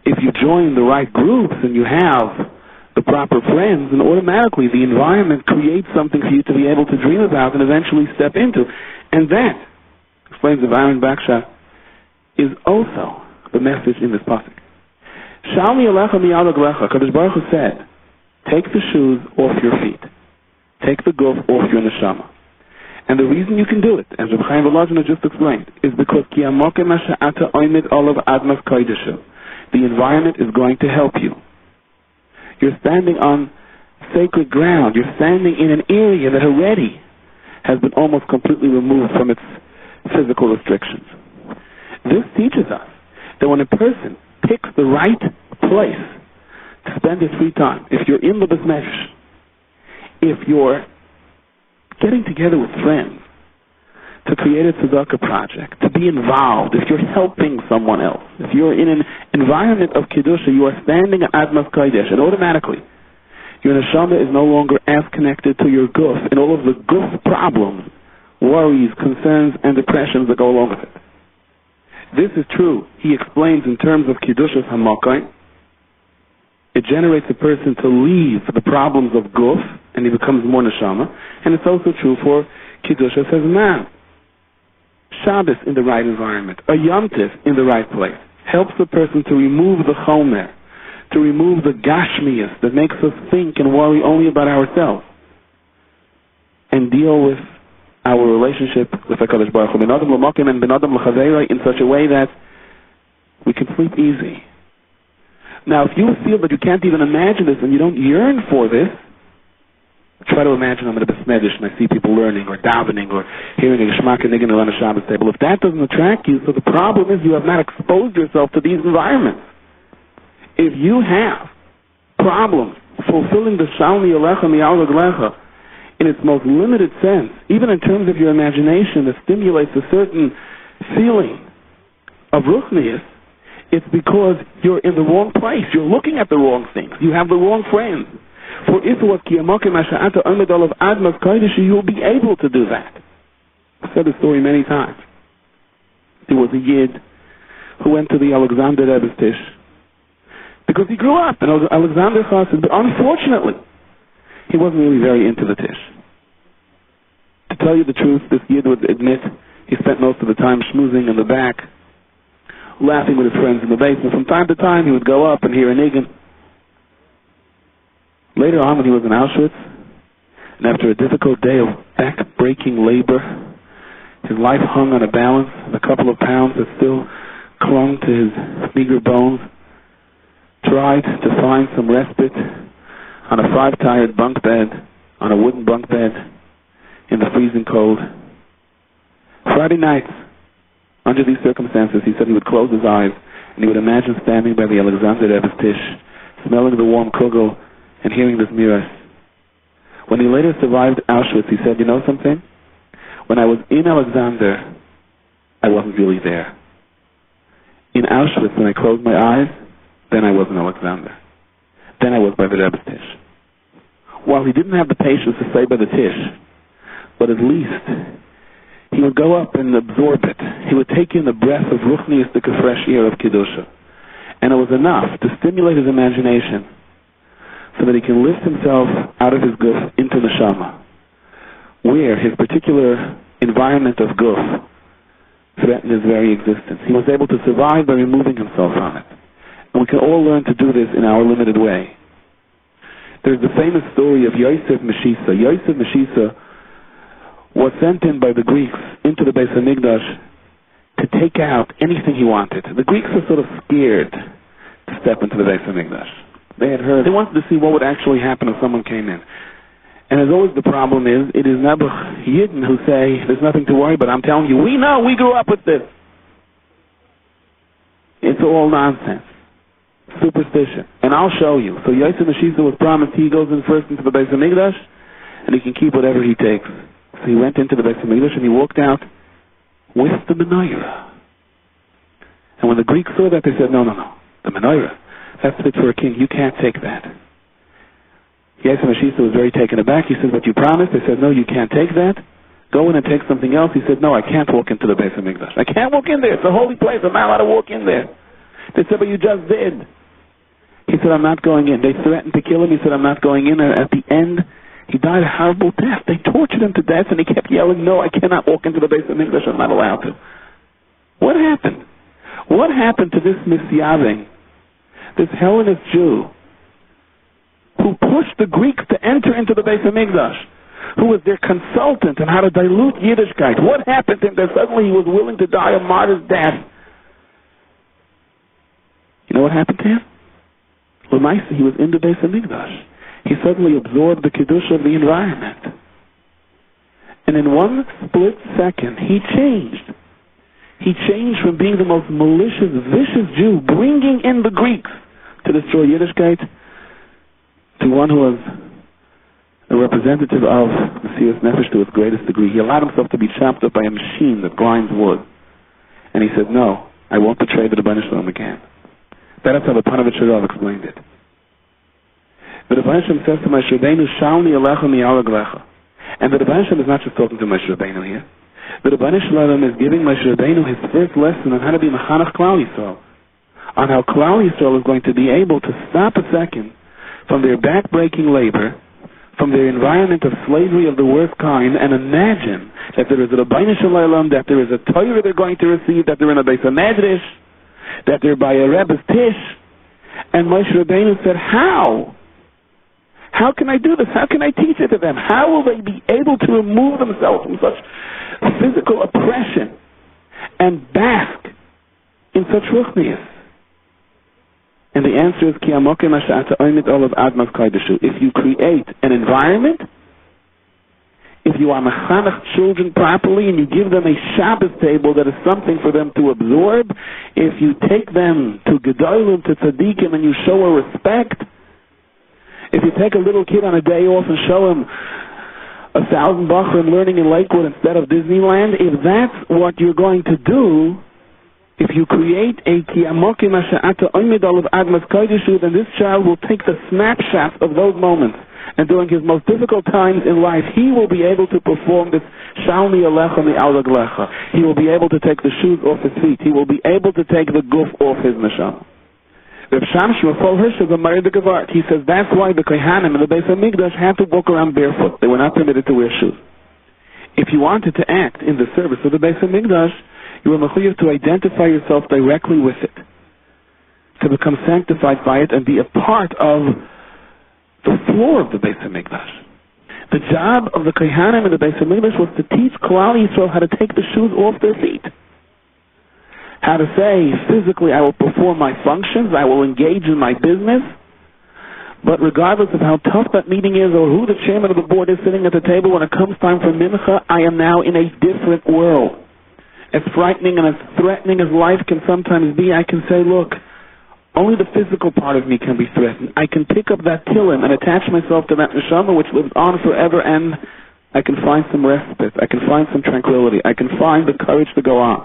A: If you join the right groups and you have the proper friends, then automatically the environment creates something for you to be able to dream about and eventually step into. And that, explains the Aaron Baksha, is also the message in this pasuk. Shalmi alecha miyad aglecha. Kadosh Baruch Hu said, take the shoes off your feet. Take the guf off your neshama. And the reason you can do it, as Reb Chaim Volozhin just explained, is because ki amokem ha'ata oimid olav admas koydeshu. The environment is going to help you. You're standing on sacred ground. You're standing in an area that already has been almost completely removed from its physical restrictions. This teaches us that when a person picks the right place to spend his free time, if you're in the Beis Medrash, if you're getting together with friends to create a tzedakah project, to be involved, if you're helping someone else, if you're in an environment of kedusha, you are standing at Admas Kodesh, and automatically your neshama is no longer as connected to your guf and all of the guf problems, worries, concerns, and depressions that go along with it. This is true, he explains, in terms of Kedushas HaMakom. It generates a person to leave the problems of guf, and he becomes more neshama. And it's also true for Kedushas HaZman. Shabbos in the right environment, a Yom Tif in the right place, helps the person to remove the chomer, to remove the gashmias that makes us think and worry only about ourselves, and deal with our relationship with HaKadosh Baruch Hu, Ben Adam L'Makom and Ben Adam L'Chaveiroi, in such a way that we can sleep easy. Now, if you feel that you can't even imagine this and you don't yearn for this, try to imagine I'm at a Beis Medrash and I see people learning or davening or hearing a Geshmak and Niggin around a Shabbos table. If that doesn't attract you, so the problem is you have not exposed yourself to these environments. If you have problems fulfilling the Shalmi Alecha Miyal Aglecha in its most limited sense, even in terms of your imagination that stimulates a certain feeling of ruchnius, it's because you're in the wrong place. You're looking at the wrong things. You have the wrong friends. For if it was ki amokem ha'ata omed olav admas kodesh, you'll be able to do that. I've said the story many times. There was a yid who went to the Alexander Rebbe's tish because he grew up in Alexander Chassid, but unfortunately, he wasn't really very into the tish. To tell you the truth, this yid would admit he spent most of the time schmoozing in the back, laughing with his friends in the basement. From time to time, he would go up and hear a niggin. Later on, when he was in Auschwitz, and after a difficult day of back-breaking labor, his life hung on a balance of a couple of pounds that still clung to his meager bones, tried to find some respite on a 5-tiered bunk bed, on a wooden bunk bed, in the freezing cold. Friday nights, under these circumstances, he said he would close his eyes and he would imagine standing by the Alexander Rebbe's tish, smelling the warm kugel and hearing this miras. When he later survived Auschwitz, he said, you know something? When I was in Alexander, I wasn't really there. In Auschwitz, when I closed my eyes, then I was in Alexander. Then I was by the Rebbe's tish. While he didn't have the patience to stay by the tish, but at least he would go up and absorb it. He would take in the breath of ruchnius, the fresh air of Kedusha. And it was enough to stimulate his imagination so that he can lift himself out of his guf into the Neshama, where his particular environment of guf threatened his very existence. He was able to survive by removing himself from it. And we can all learn to do this in our limited way. There's the famous story of Yosef Meshisa. Yosef Meshisa was sent in by the Greeks into the Beis Hamikdash to take out anything he wanted. The Greeks were sort of scared to step into the Beis Hamikdash. They wanted to see what would actually happen if someone came in. And as always, the problem is, it is Nebuch Yidden who say, there's nothing to worry about. I'm telling you, we know, we grew up with this. It's all nonsense. Superstition. And I'll show you. So Yosef Meshisa was promised he goes in first into the Beis Hamikdash, and he can keep whatever he takes. So he went into the Beis Hamikdash, and he walked out with the menorah. And when the Greeks saw that, they said, no, the menorah, that's fit for a king. You can't take that. Yosef Meshisa was very taken aback. He said, but you promised? They said, no, you can't take that. Go in and take something else. He said, no, I can't walk into the Beis Hamikdash. I can't walk in there. It's a holy place. I'm not allowed to walk in there. They said, but you just did. He said, I'm not going in. They threatened to kill him. He said, I'm not going in. And at the end, he died a horrible death. They tortured him to death, and he kept yelling, no, I cannot walk into the Beis Hamikdash. I'm not allowed to. What happened? What happened to this Misyaving, this Hellenist Jew, who pushed the Greeks to enter into the Beis Hamikdash, who was their consultant on how to dilute Yiddishkeit? What happened to him that suddenly he was willing to die a martyr's death? You know what happened to him? L'maisa, he was in the Beis Hamikdash. He suddenly absorbed the Kedusha of the environment. And in one split second, he changed. He changed from being the most malicious, vicious Jew, bringing in the Greeks to destroy Yiddishkeit, to one who was a representative of Mesiras Nefesh to its greatest degree. He allowed himself to be chopped up by a machine that grinds wood. And he said, no, I won't betray the Rebbeinu Shalom again. That's how the Panovich Rav explained it. The Rebbeinu Shalom says to Moshe Rabbeinu, Shalni Alecha mi'alag lecha. And the Rebbeinu Shalom is not just talking to Moshe Rabbeinu here. The Rebbeinu Shalom is giving Moshe Rabbeinu his first lesson on how to be Mechanech Klal Yisrael. On how Klal Yisrael is going to be able to stop a second from their back-breaking labor, from their environment of slavery of the worst kind, and imagine that there is a Rebbeinu Shalom, that there is a Torah they're going to receive, that they're in a Beis HaMedrash, that they're by a Rebbe's Tish. And Moshe Rabbeinu said, how? How can I do this? How can I teach it to them? How will they be able to remove themselves from such physical oppression and bask in such ruchnius? And the answer is, if you create an environment, if you are mechanech children properly and you give them a Shabbos table that is something for them to absorb, if you take them to Gedolim, to Tzadikim, and you show a respect, if you take a little kid on a day off and show him 1,000 Bachrim learning in Lakewood instead of Disneyland, if that's what you're going to do, if you create a kiyamokim masha'ata oimid olav admas koideshu, then this child will take the snapshots of those moments. And during his most difficult times in life, he will be able to perform this shalni alecha mi'alag lecha. He will be able to take the shoes off his feet. He will be able to take the guf off his neshama. Reb Shamshua Fol Hirsch is a Mari de Gevart. He says that's why the Kohanim in the Beis HaMikdash had to walk around barefoot. They were not permitted to wear shoes. If you wanted to act in the service of the Beis HaMikdash, you were mechuyev to identify yourself directly with it, to become sanctified by it and be a part of the floor of the Beis HaMikdash. The job of the Kohanim in the Beis HaMikdash was to teach Klal Yisrael how to take the shoes off their feet. How to say, physically, I will perform my functions, I will engage in my business, but regardless of how tough that meeting is or who the chairman of the board is sitting at the table, when it comes time for Mincha, I am now in a different world. As frightening and as threatening as life can sometimes be, I can say, look, only the physical part of me can be threatened. I can pick up that tilim and attach myself to that neshama which lives on forever, and I can find some respite. I can find some tranquility. I can find the courage to go on.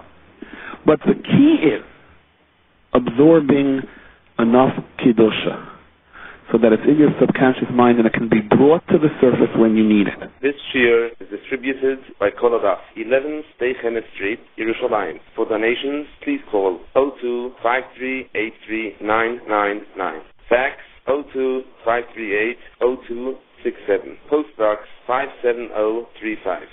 A: But the key is absorbing enough Kedusha so that it's in your subconscious mind and it can be brought to the surface when you need it.
B: This shiur is distributed by Kolodaf, 11 Steichenet Street, Yerushalayim. For donations, please call 02-5383-999. Fax 02-538-0267. Postbox 57035.